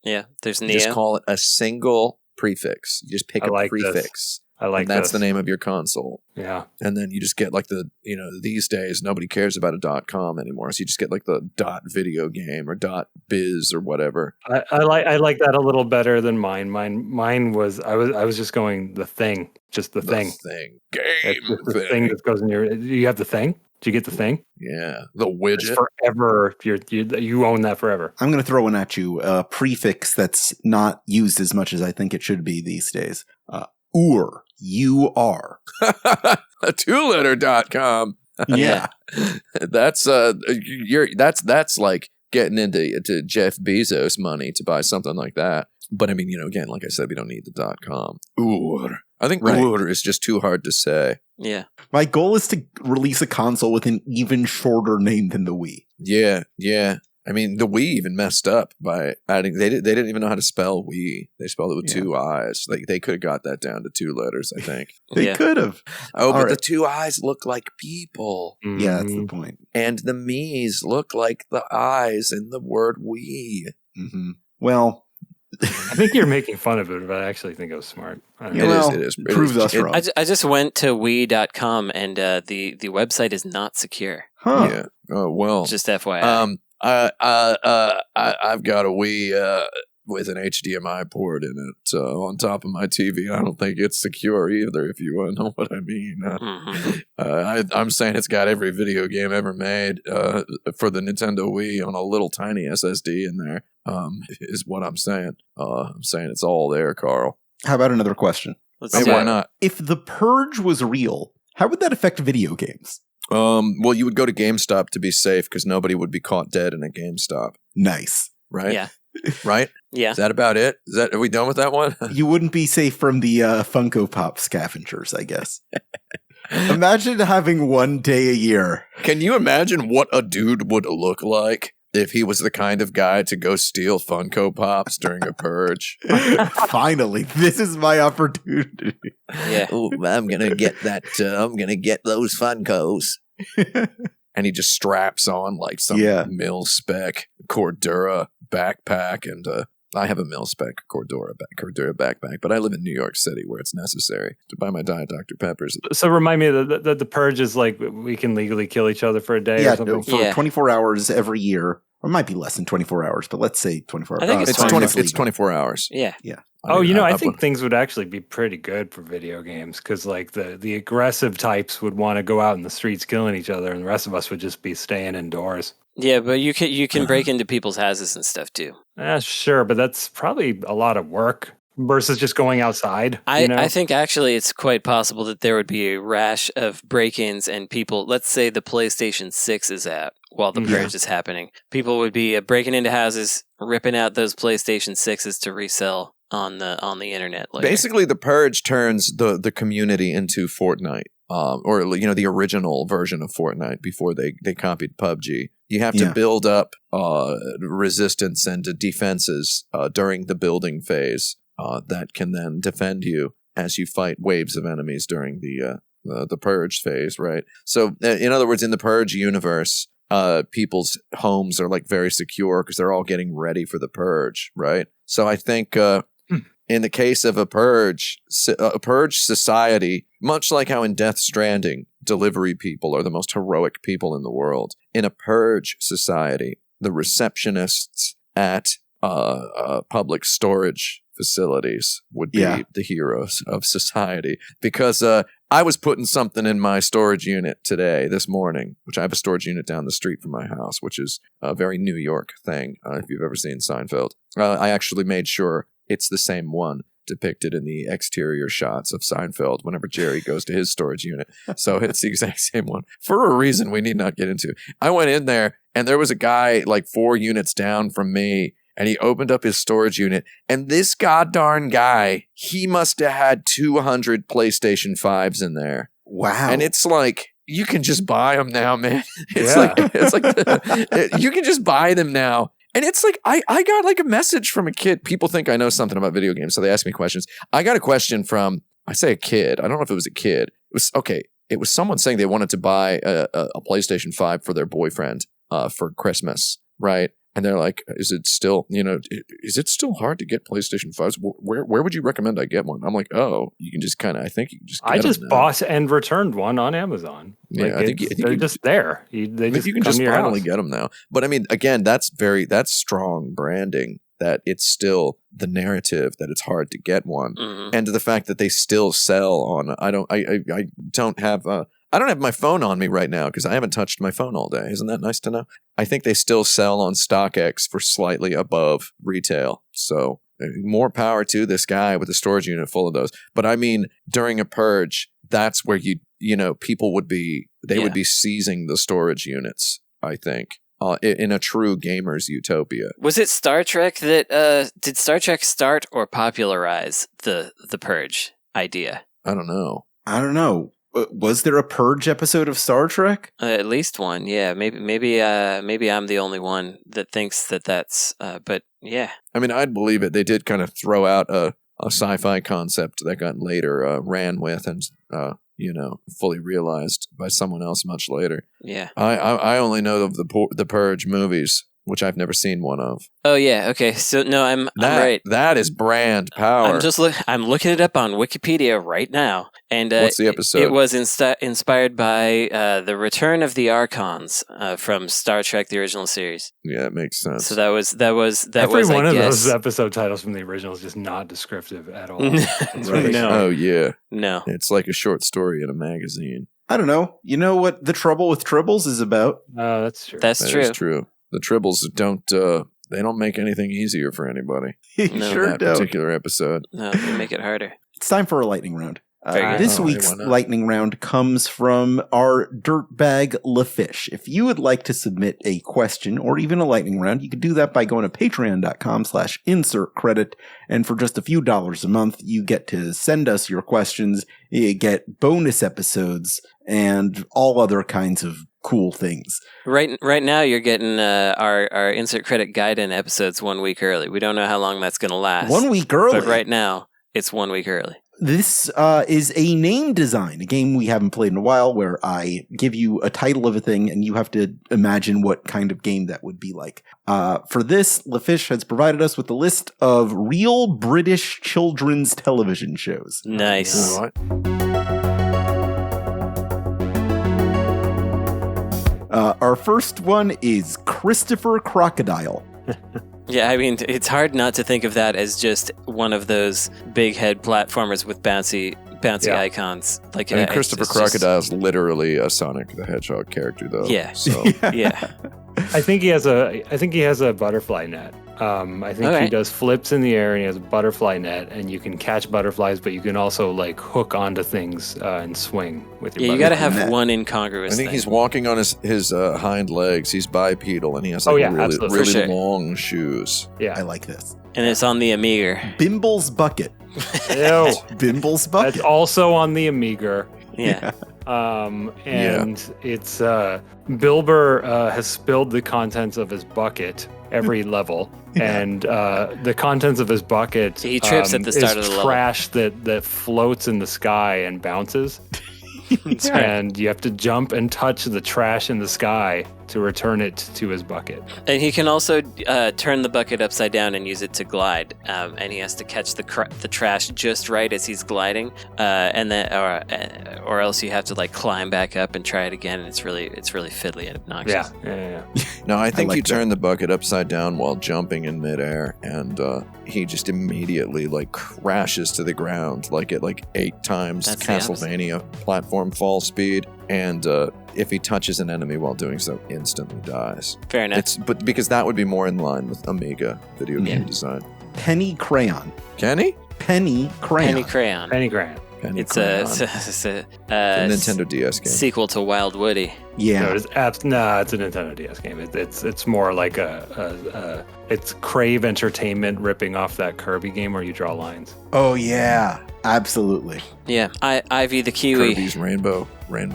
Yeah. There's Neo. You just call it a single prefix. You just pick a prefix. This. I like that's the name of your console. Yeah. And then you just get like these days, nobody cares about a .com anymore. So you just get like the .video game or .biz or whatever. I like that a little better than mine. Mine was, I was just going the thing, just the thing. The thing that goes in you have the thing? Do you get the thing? Yeah. The widget. It's forever. You own that forever. I'm going to throw one at you. A prefix that's not used as much as I think it should be these days. UR. U-R. A 2-letter.com. Yeah. That's like getting into Jeff Bezos money to buy something like that. But I mean, again, like I said, we don't need the .com. UR. I think UR is just too hard to say. Yeah. My goal is to release a console with an even shorter name than the Wii. Yeah. I mean, the Wii even messed up by adding. They didn't even know how to spell Wii. They spelled it with 2 I's. Like, they could have got that down to 2 letters, I think. They could have. Oh, but the 2 I's look like people. Yeah, that's the point. And the me's look like the I's in the word Wii. Mm-hmm. Well, I think you're making fun of it, but I actually think it was smart. It is. It proves us wrong. I just went to Wii.com and the website is not secure. Huh. Yeah. Oh, well. Just FYI. I've got a Wii with an HDMI port in it on top of my TV. I don't think it's secure either, if you want to know what I mean. I'm saying it's got every video game ever made for the Nintendo Wii on a little tiny SSD in there, is what I'm saying. I'm saying it's all there, Carl. How about another question? Why not? If the Purge was real, how would that affect video games? Well, you would go to GameStop to be safe because nobody would be caught dead in a GameStop. Nice. Right? Yeah. Right? Yeah. Is that about it? Are we done with that one? You wouldn't be safe from the Funko Pop scavengers, I guess. Imagine having one day a year. Can you imagine what a dude would look like if he was the kind of guy to go steal Funko Pops during a purge? Finally, this is my opportunity. Yeah. Ooh, I'm going to get that. I'm going to get those Funkos. And he just straps on like some mil-spec Cordura backpack and I have a mil-spec Cordura backpack, but I live in New York City where it's necessary to buy my Diet Dr. Peppers. So remind me that the Purge is like we can legally kill each other for a day or something? For 24 hours every year. Or it might be less than 24 hours, but let's say 24 hours. I think it's 24 hours. Yeah. I think things would actually be pretty good for video games because like the aggressive types would want to go out in the streets killing each other and the rest of us would just be staying indoors. Yeah, but you can break into people's houses and stuff too. Sure, but that's probably a lot of work versus just going outside. I think actually it's quite possible that there would be a rash of break-ins and people, let's say the PlayStation 6 is out while the Purge is happening. People would be breaking into houses, ripping out those PlayStation 6s to resell on the internet later. Basically, the Purge turns the community into Fortnite, or the original version of Fortnite before they copied PUBG. You have to build up resistance and defenses during the building phase that can then defend you as you fight waves of enemies during the Purge phase, right? So, in other words, in the Purge universe, people's homes are like very secure because they're all getting ready for the Purge, right? So I think in the case of a Purge society, much like how in Death Stranding, delivery people are the most heroic people in the world, in a Purge society, the receptionists at public storage facilities would be the heroes of society. Because I was putting something in my storage unit this morning, which I have a storage unit down the street from my house, which is a very New York thing, if you've ever seen Seinfeld. I actually made sure it's the same one depicted in the exterior shots of Seinfeld whenever Jerry goes to his storage unit. So it's the exact same one for a reason we need not get into. I went in there and there was a guy like 4 units down from me and he opened up his storage unit and this goddarn guy, he must have had 200 PlayStation 5s in there. Wow. And it's like, you can just buy them now, man. It's like you can just buy them now. And it's like, I got like a message from a kid. People think I know something about video games, so they ask me questions. I got a question from, I say a kid. I don't know if it was a kid. It was someone saying they wanted to buy a PlayStation 5 for their boyfriend for Christmas, right? And they're like, is it still hard to get PlayStation 5s? Where would you recommend I get one? I'm like, you can just I think you can just get I just bought and returned one on Amazon. Yeah, I think they're just there. You can just finally get them now. But I mean, again, that's strong branding, that it's still the narrative that it's hard to get one. Mm-hmm. And to the fact that they still sell on, I don't have my phone on me right now because I haven't touched my phone all day. Isn't that nice to know? I think they still sell on StockX for slightly above retail. So more power to this guy with a storage unit full of those. But I mean, during a Purge, that's where people would be seizing the storage units, I think, in a true gamer's utopia. Was it Star Trek that, did Star Trek start or popularize the Purge idea? I don't know. Was there a Purge episode of Star Trek? At least one, yeah. Maybe I'm the only one that thinks that's. But yeah, I mean, I'd believe it. They did kind of throw out a sci-fi concept that got later ran with and fully realized by someone else much later. Yeah, I only know of the Purge movies, which I've never seen one of. Oh yeah, okay. So no, I'm right. That is brand power. I'm looking it up on Wikipedia right now, and what's the episode? It was inspired by the Return of the Archons from Star Trek: The Original Series. Yeah, it makes sense. So that was every one of those episode titles from the original is just not descriptive at all. Right? No. Oh yeah, no. It's like a short story in a magazine. I don't know. You know what the trouble with Tribbles is about? Oh, that's true. That's true. Is true. The Tribbles don't make anything easier for anybody. Sure that particular episode. No, they make it harder. It's time for a lightning round. Very This week's lightning round comes from our dirtbag LeFish. If you would like to submit a question or even a lightning round, you can do that by going to patreon.com/insertcredit. And for just a few dollars a month, you get to send us your questions. You get bonus episodes and all other kinds of cool things. Right now, you're getting our insert credit guide-in episodes 1 week early. We don't know how long that's going to last. 1 week early? But right now, it's 1 week early. This is a name design, a game we haven't played in a while, where I give you a title of a thing and you have to imagine what kind of game that would be like. For this, LeFish has provided us with a list of real British children's television shows. Nice. Our first one is Christopher Crocodile. Yeah, I mean, it's hard not to think of that as just one of those big head platformers with bouncy icons. Like, Christopher Crocodile's literally a Sonic the Hedgehog character, though. Yeah. So. Yeah. I think he has a butterfly net. I think he does flips in the air and he has a butterfly net, and you can catch butterflies, but you can also like hook onto things and swing with your. Yeah, you got to have one incongruous. I think thing. he's walking on his hind legs. He's bipedal, and he has really long shoes. Yeah, I like this. And it's on the Amiga. Bimble's Bucket. Ew. Bimble's Bucket. That's also on the Amiga. Yeah. It's Bilber has spilled the contents of his bucket every level, and the contents of his bucket he trips at the start of the level. Trash that floats in the sky and bounces. And you have to jump and touch the trash in the sky to return it to his bucket. And he can also turn the bucket upside down and use it to glide. And he has to catch the trash just right as he's gliding, and then or else you have to like climb back up and try it again. And it's really fiddly and obnoxious. Yeah. No, I think you turn the bucket upside down while jumping in midair, and he just immediately like crashes to the ground like at like 8 times Castlevania platform fall speed, and if he touches an enemy while doing so, instantly dies. Fair enough. But because that would be more in line with Amiga video game design. Penny Crayon. Kenny? Penny Crayon. Penny Crayon. Penny Crayon. It's a Nintendo DS game. Sequel to Wild Woody. Yeah. No, it's a Nintendo DS game. It's more like it's Crave Entertainment ripping off that Kirby game where you draw lines. Oh yeah, absolutely. Yeah, Ivy the Kiwi. Kirby's Rainbow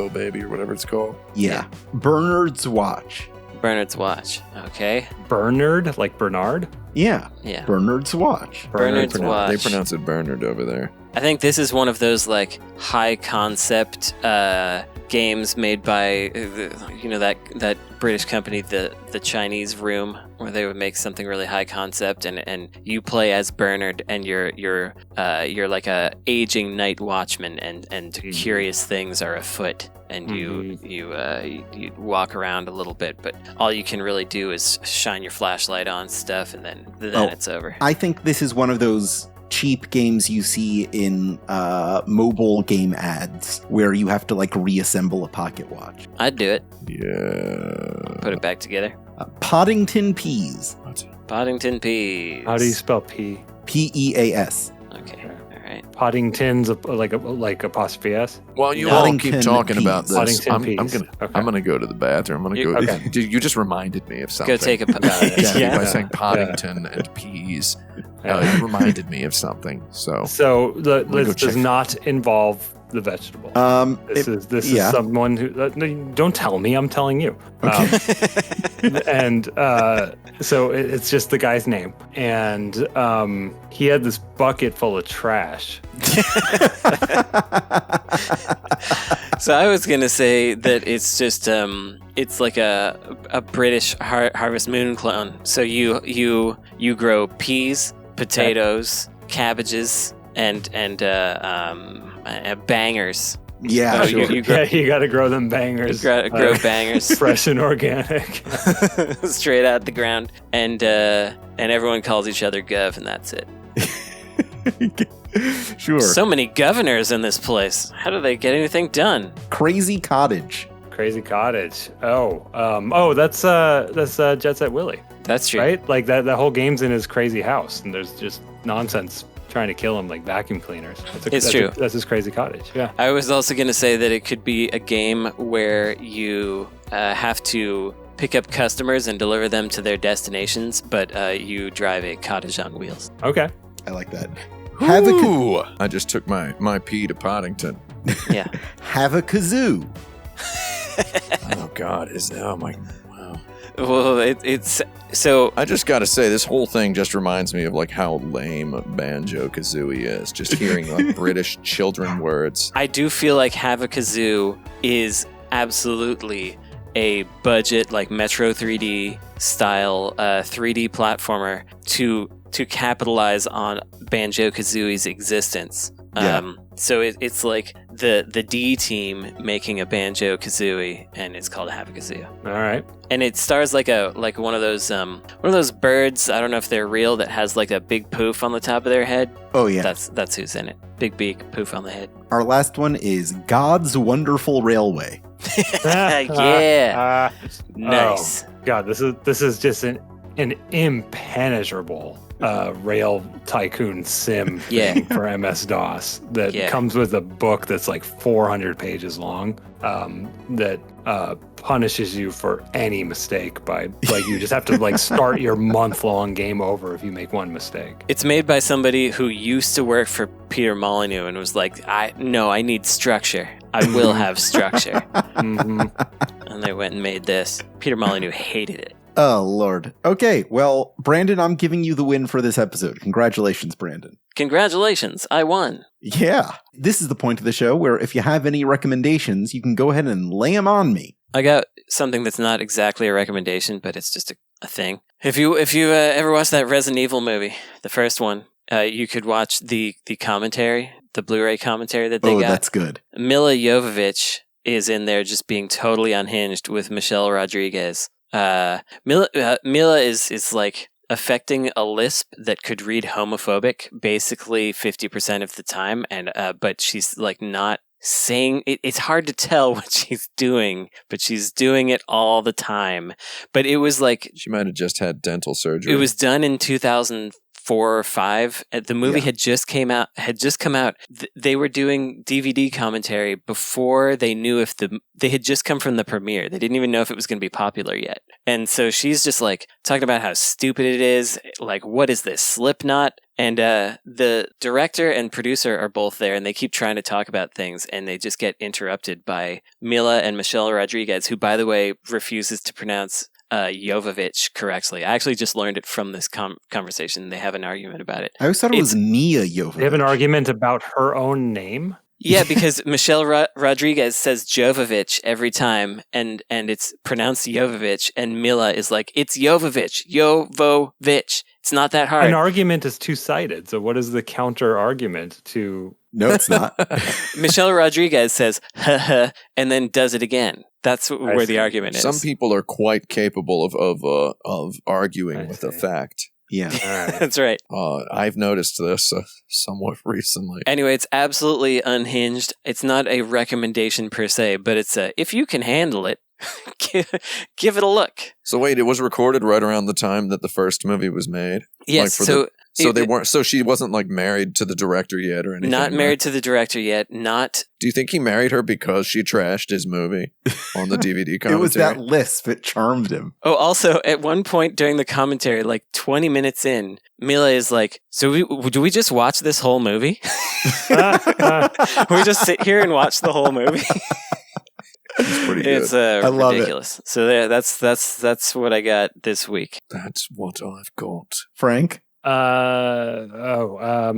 Baby or whatever it's called. Yeah. Bernard's Watch. Bernard's Watch. Okay. Bernard, like Bernard? Yeah. Bernard's Watch. Bernard's Watch. They pronounce it Bernard over there. I think this is one of those like high concept games made by that British company, the Chinese Room, where they would make something really high concept, and you play as Bernard, and you're like a aging night watchman, and curious things are afoot, and you walk around a little bit, but all you can really do is shine your flashlight on stuff, and then it's over. I think this is one of those cheap games you see in mobile game ads where you have to like reassemble a pocket watch. I'd do it. Yeah. Put it back together. Poddington Peas. Poddington Peas. How do you spell P? P-E-A-S. Okay. All right. Poddington's like apostrophe S. While you all keep talking about this, Poddington I'm gonna go to the bathroom. You just reminded me of something. Go take a by saying Poddington and peas. You reminded me of something. So this does not involve the vegetable. This is someone who. Don't tell me. I'm telling you. Okay. And so it's just the guy's name, and he had this bucket full of trash. So I was gonna say that it's just it's like a British Harvest Moon clone. So you grow peas, potatoes, cabbages, and bangers. Yeah, sure. You got to grow them bangers. Grow bangers, fresh and organic, straight out the ground, and everyone calls each other Gov, and that's it. Sure. So many governors in this place. How do they get anything done? Crazy Cottage. Crazy Cottage. That's Jet Set Willy. That's true. Right? Like that whole game's in his crazy house, and there's just nonsense trying to kill him, like vacuum cleaners. That's true. That's his Crazy Cottage. Yeah. I was also going to say that it could be a game where you have to pick up customers and deliver them to their destinations, but you drive a cottage on wheels. Okay. I like that. I just took my pee to Poddington. Yeah. Have a kazoo. Oh God! Wow. Well, it's so. I just got to say, this whole thing just reminds me of like how lame Banjo-Kazooie is. Just hearing like British children words. I do feel like Have-A-Kazoo is absolutely a budget, like Metro 3D style 3D platformer to capitalize on Banjo-Kazooie's existence. Yeah. So it's like the D team making a Banjo-Kazooie, and it's called Have-A-Kazoo. All right. And it stars like one of those birds. I don't know if they're real. That has like a big poof on the top of their head. Oh yeah. That's who's in it. Big beak, poof on the head. Our last one is God's Wonderful Railway. Yeah. Nice. Oh, God, this is just an impenetrable rail tycoon sim thing for MS-DOS that comes with a book that's like 400 pages long that punishes you for any mistake by like you just have to like start your month-long game over if you make one mistake. It's made by somebody who used to work for Peter Molyneux and was like, I need structure. I will have structure. Mm-hmm. And they went and made this. Peter Molyneux hated it. Oh, Lord. Okay, well, Brandon, I'm giving you the win for this episode. Congratulations, Brandon. Congratulations, I won. Yeah. This is the point of the show where if you have any recommendations, you can go ahead and lay them on me. I got something that's not exactly a recommendation, but it's just a thing. If you ever watched that Resident Evil movie, the first one, you could watch the commentary, the Blu-ray commentary that they got. Oh, that's good. Mila Jovovich is in there just being totally unhinged with Michelle Rodriguez. Mila is like affecting a lisp that could read homophobic basically 50% of the time, and but she's like not saying it. It's hard to tell what she's doing, but she's doing it all the time. But it was like she might have just had dental surgery. It was done in 2004 or 5. The movie had just come out. They were doing DVD commentary before they knew if they had just come from the premiere. They didn't even know if it was going to be popular yet. And so she's just like talking about how stupid it is. Like, what is this, Slipknot? And the director and producer are both there, and they keep trying to talk about things, and they just get interrupted by Mila and Michelle Rodriguez, who, by the way, refuses to pronounce Jovovich correctly. I actually just learned it from this conversation. They have an argument about it. I always thought it was Nia Jovovich. They have an argument about her own name? Yeah, because Michelle Rodriguez says Jovovich every time, and it's pronounced Jovovich, and Mila is like, it's Jovovich, Jovovich. It's not that hard. An argument is two-sided, so what is the counter argument to... No, it's not. Michelle Rodriguez says, ha, and then does it again. That's where the argument is. Some people are quite capable of arguing with a fact. Yeah. Right. That's right. I've noticed this somewhat recently. Anyway, it's absolutely unhinged. It's not a recommendation per se, but it's if you can handle it, give it a look. So wait, it was recorded right around the time that the first movie was made? Yes. Like so she wasn't like married to the director yet or anything? Not married to the director yet. Not. Do you think he married her because she trashed his movie on the DVD commentary? It was that lisp. It charmed him. Oh, also, at one point during the commentary, like 20 minutes in, Mila is like, so do we just watch this whole movie? We just sit here and watch the whole movie? It's pretty good. It's I love ridiculous. It. So there, that's what I got this week. That's what I've got. Frank? No, I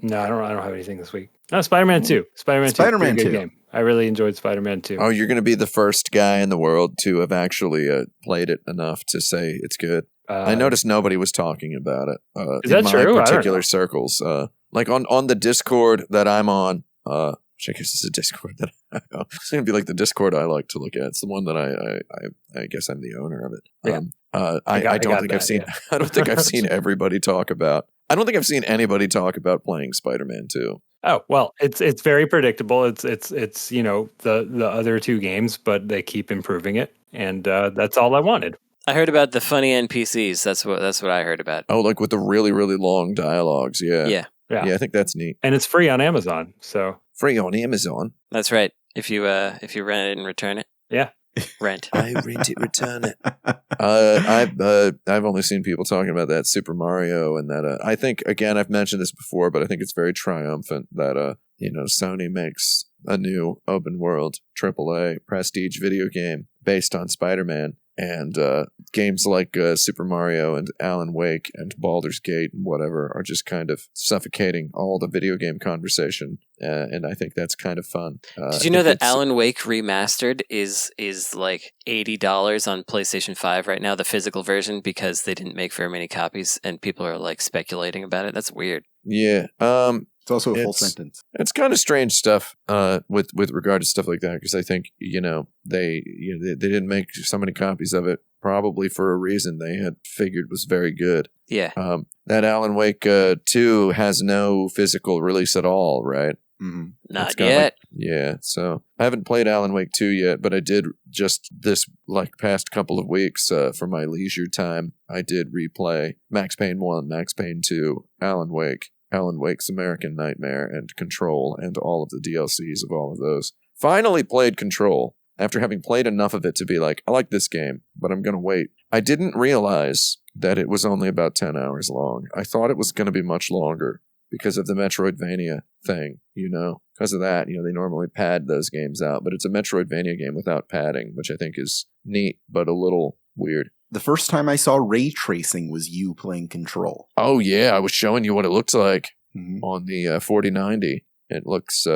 don't have anything this week. No, Spider-Man 2. Spider-Man 2. Good game. I really enjoyed Spider-Man 2. Oh, you're going to be the first guy in the world to have actually played it enough to say it's good. I noticed nobody was talking about it. Is that true? In my particular circles. Like on the Discord that I'm on, which I guess is a Discord that it's going to be like the Discord I like to look at. It's the one that I guess I'm the owner of it. Yeah. I don't think I've seen everybody talk about. I don't think I've seen anybody talk about playing Spider-Man 2. Oh, well, it's very predictable. It's the other two games, but they keep improving it, and that's all I wanted. I heard about the funny NPCs. That's what I heard about. Oh, like with the really, really long dialogues. Yeah. Yeah. I think that's neat. And it's free on Amazon, so Free on Amazon. That's right. If you rent it and return it. Yeah. Rent. I rent it, return it. I've only seen people talking about that Super Mario, and that I think, again, I've mentioned this before, but I think it's very triumphant that Sony makes a new open world AAA prestige video game based on Spider-Man, And games like Super Mario and Alan Wake and Baldur's Gate and whatever are just kind of suffocating all the video game conversation. And I think that's kind of fun. Did you know that Alan Wake Remastered is like $80 on PlayStation 5 right now, the physical version, because they didn't make very many copies and people are like speculating about it? That's weird. Yeah. It's also a full sentence. It's kind of strange stuff with regard to stuff like that, because I think they didn't make so many copies of it probably for a reason they had figured was very good. Yeah. That Alan Wake 2 has no physical release at all, right? Mm-hmm. Not yet. So I haven't played Alan Wake 2 yet, but I did just this past couple of weeks for my leisure time. I did replay Max Payne 1, Max Payne 2, Alan Wake's American Nightmare, and Control, and all of the DLCs of all of those. Finally played Control, after having played enough of it to be like, I like this game, but I'm going to wait. I didn't realize that it was only about 10 hours long. I thought it was going to be much longer because of the Metroidvania thing, Because of that, they normally pad those games out, but it's a Metroidvania game without padding, which I think is neat, but a little weird. The first time I saw ray tracing was you playing Control. Oh, yeah. I was showing you what it looks like on the 4090. It looks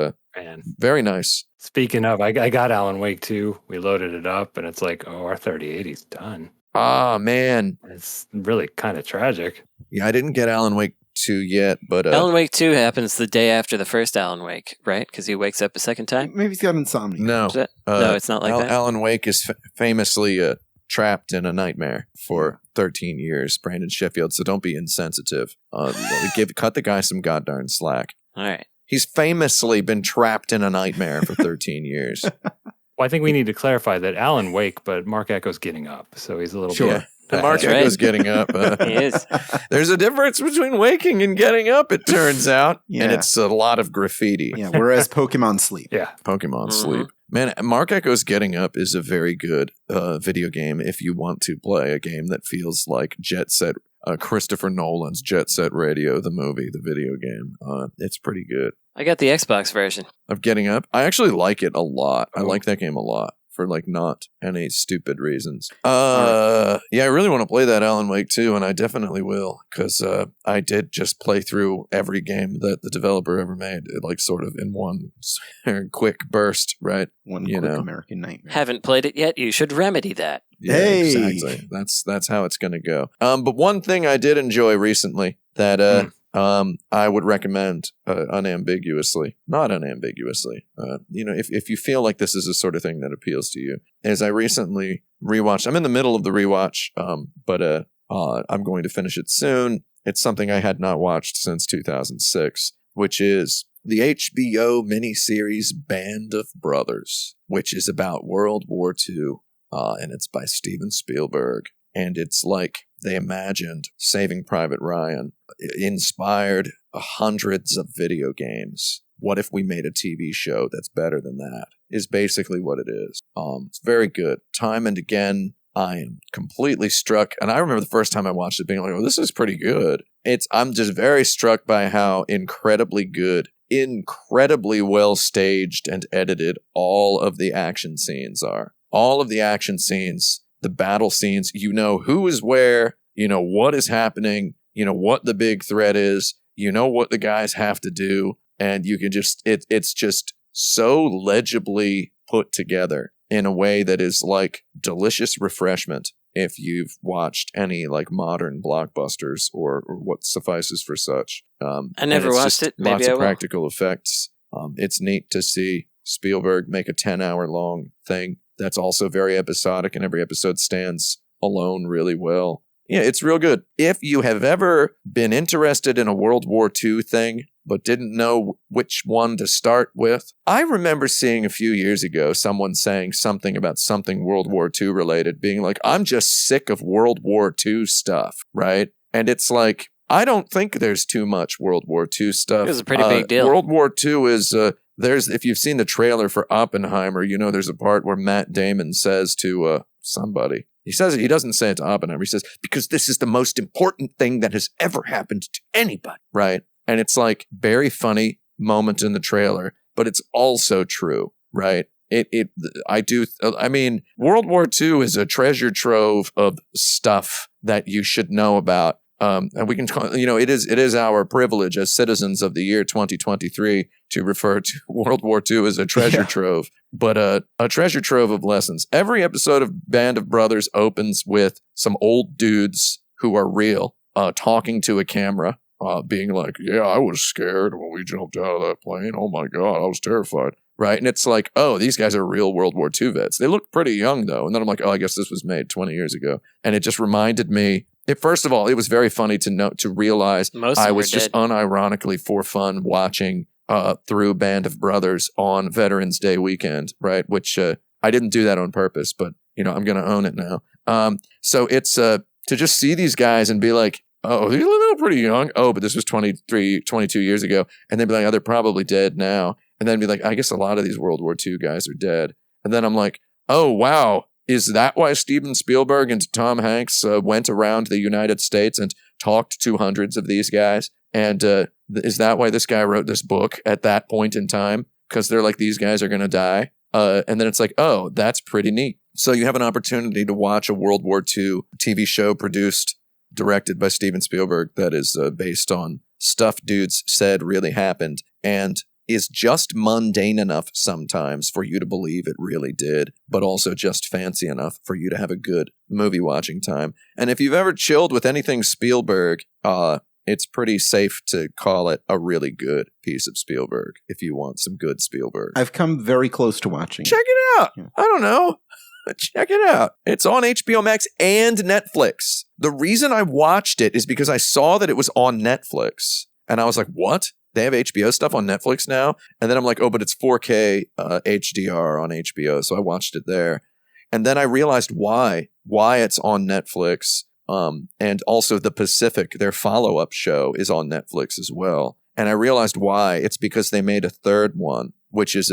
very nice. Speaking of, I got Alan Wake 2. We loaded it up, and it's like, our 3080's done. Ah, man. It's really kind of tragic. Yeah, I didn't get Alan Wake 2 yet, but... Alan Wake 2 happens the day after the first Alan Wake, right? Because he wakes up a second time? Maybe he's got insomnia. No. No, it's not like that? Alan Wake is famously trapped in a nightmare for 13 years, Brandon Sheffield, so don't be insensitive. Cut the guy some goddamn slack. All right. He's famously been trapped in a nightmare for 13 years. Well, I think we need to clarify that Alan Wake, but Mark Echo's getting up, so he's a little bit... Mark Echo's getting up. He is. There's a difference between waking and getting up, it turns out. Yeah. And it's a lot of graffiti. Yeah, whereas Pokemon sleep. Yeah. Pokemon sleep. Man, Mark Echo's Getting Up is a very good video game if you want to play a game that feels like Jet Set, Christopher Nolan's Jet Set Radio, the movie, the video game. It's pretty good. I got the Xbox version. Of Getting Up? I actually like it a lot. I like that game a lot. For not any stupid reasons. Yeah, I really want to play that Alan Wake 2, and I definitely will, because I did just play through every game that the developer ever made, sort of in one quick burst, right? One quick American Nightmare. Haven't played it yet? You should remedy that. Yeah, exactly. That's how it's going to go. But one thing I did enjoy recently that I would recommend not unambiguously. If you feel like this is the sort of thing that appeals to you, as I recently rewatched. I'm in the middle of the rewatch, but I'm going to finish it soon. It's something I had not watched since 2006, which is the HBO miniseries Band of Brothers, which is about World War II, and it's by Steven Spielberg. And it's like they imagined Saving Private Ryan, inspired hundreds of video games. What if we made a TV show that's better than that? Is basically what it is. It's very good. Time and again, I am completely struck. And I remember the first time I watched it being like, oh, this is pretty good. I'm just very struck by how incredibly good, incredibly well staged and edited all of the action scenes are. All of the action scenes, the battle scenes, who is where, what is happening, what the big threat is, what the guys have to do. And you can just, it's just so legibly put together in a way that is like delicious refreshment if you've watched any modern blockbusters or what suffices for such. I never watched it. Maybe Lots I of will. practical effects. It's neat to see Spielberg make a 10-hour long thing that's also very episodic, and every episode stands alone really well. Yeah, it's real good. If you have ever been interested in a World War II thing, but didn't know which one to start with, I remember seeing a few years ago someone saying something about something World War II related, being like, I'm just sick of World War II stuff, right? And it's like, I don't think there's too much World War II stuff. It was a pretty big deal. World War II is... if you've seen the trailer for Oppenheimer, there's a part where Matt Damon says to somebody, he doesn't say it to Oppenheimer, he says, because this is the most important thing that has ever happened to anybody, right? And it's like very funny moment in the trailer, but it's also true, right? I mean, World War II is a treasure trove of stuff that you should know about. And we can, it is our privilege as citizens of the year 2023 to refer to World War II as a treasure trove, but a treasure trove of lessons. Every episode of Band of Brothers opens with some old dudes who are real, talking to a camera, being like, yeah, I was scared when we jumped out of that plane. Oh my God, I was terrified. Right. And it's like, oh, these guys are real World War II vets. They look pretty young, though. And then I'm like, oh, I guess this was made 20 years ago. And it just reminded me, first of all, it was very funny to realize I was just unironically for fun watching through Band of Brothers on Veterans Day weekend, right? Which I didn't do that on purpose, but, I'm going to own it now. So it's to just see these guys and be like, oh, they're pretty young. Oh, but this was 22 years ago. And then be like, oh, they're probably dead now. And then be like, I guess a lot of these World War II guys are dead. And then I'm like, oh, wow. Is that why Steven Spielberg and Tom Hanks went around the United States and talked to hundreds of these guys? And is that why this guy wrote this book at that point in time? Because they're like, these guys are going to die. And then it's like, oh, that's pretty neat. So you have an opportunity to watch a World War II TV show directed by Steven Spielberg that is based on stuff dudes said really happened and is just mundane enough sometimes for you to believe it really did, but also just fancy enough for you to have a good movie watching time. And if you've ever chilled with anything Spielberg, it's pretty safe to call it a really good piece of Spielberg if you want some good Spielberg. I've come very close to watching. Check it out. Yeah. I don't know. Check it out. It's on HBO Max and Netflix. The reason I watched it is because I saw that it was on Netflix. And I was like, what? They have HBO stuff on Netflix now? And then I'm like, oh, but it's 4K HDR on HBO. So I watched it there. And then I realized why it's on Netflix. And also The Pacific, their follow-up show, is on Netflix as well. And I realized why. It's because they made a third one, which is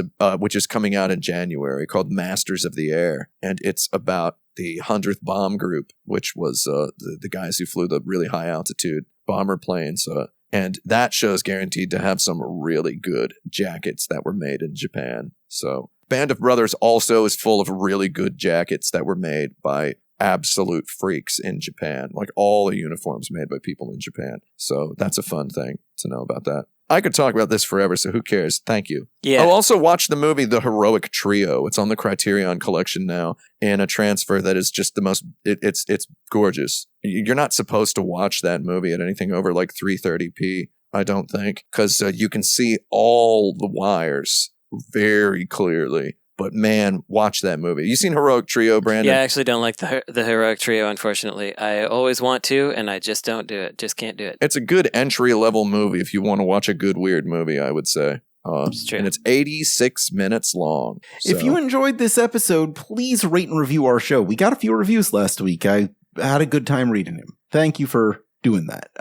coming out in January, called Masters of the Air. And it's about the 100th Bomb Group, which was the guys who flew the really high-altitude bomber planes. And that show's guaranteed to have some really good jackets that were made in Japan. So Band of Brothers also is full of really good jackets that were made by absolute freaks in Japan. Like all the uniforms made by people in Japan. So that's a fun thing to know about that. I could talk about this forever, so who cares? Thank you. Yeah. I'll also watch the movie The Heroic Trio. It's on the Criterion Collection now in a transfer that is just the most, it's gorgeous. You're not supposed to watch that movie at anything over like 330p, I don't think, because you can see all the wires very clearly. But man, watch that movie. You seen Heroic Trio, Brandon? Yeah, I actually don't like the Heroic Trio, unfortunately. I always want to, and I just don't do it. Just can't do it. It's a good entry-level movie if you want to watch a good weird movie, I would say. It's true. And it's 86 minutes long. So. If you enjoyed this episode, please rate and review our show. We got a few reviews last week. I had a good time reading them. Thank you for doing that.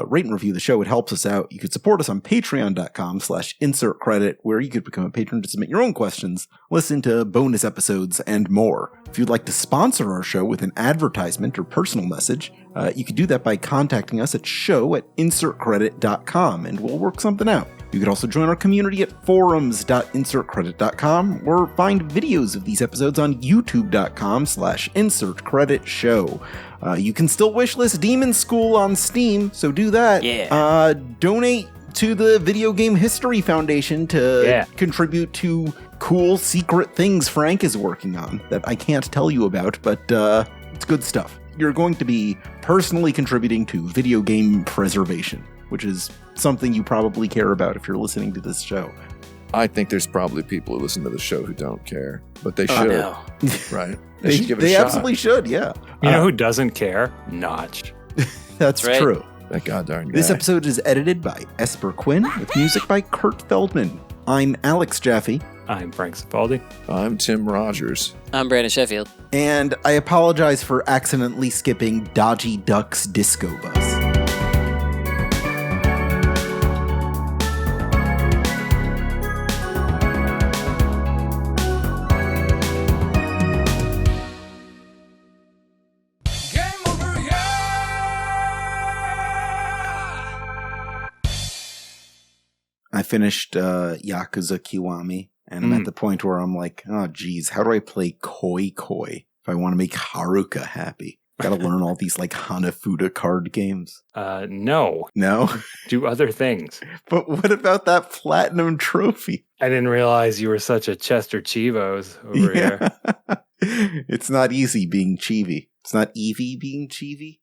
Rate and review the show. It helps us out. You could support us on patreon.com/insertcredit, where you could become a patron to submit your own questions, listen to bonus episodes, and more. If you'd like to sponsor our show with an advertisement or personal message, you could do that by contacting us at show@insertcredit.com, and we'll work something out. You could also join our community at forums.insertcredit.com, or find videos of these episodes on youtube.com/insertcreditshow. You can still wishlist Demon School on Steam, so do that. Yeah. Donate to the Video Game History Foundation to contribute to cool secret things Frank is working on that I can't tell you about, but it's good stuff. You're going to be personally contributing to video game preservation, which is something you probably care about if you're listening to this show. I think there's probably people who listen to the show who don't care, but they should. No. Right? They should give it a shot. They absolutely should, yeah. You know who doesn't care? Notch. That's right. True. That goddamn guy. This episode is edited by Esper Quinn, with music by Kurt Feldman. I'm Alex Jaffe. I'm Frank Cifaldi. I'm Tim Rogers. I'm Brandon Sheffield. And I apologize for accidentally skipping Dodgy Duck's Disco Bus. I finished Yakuza Kiwami, And I'm at the point where I'm like, oh, geez, how do I play Koi Koi if I want to make Haruka happy? Got to learn all these like Hanafuda card games. No. No? Do other things. But what about that platinum trophy? I didn't realize you were such a Chester Chivos over here. It's not easy being Chibi. It's not Eevee being Chibi.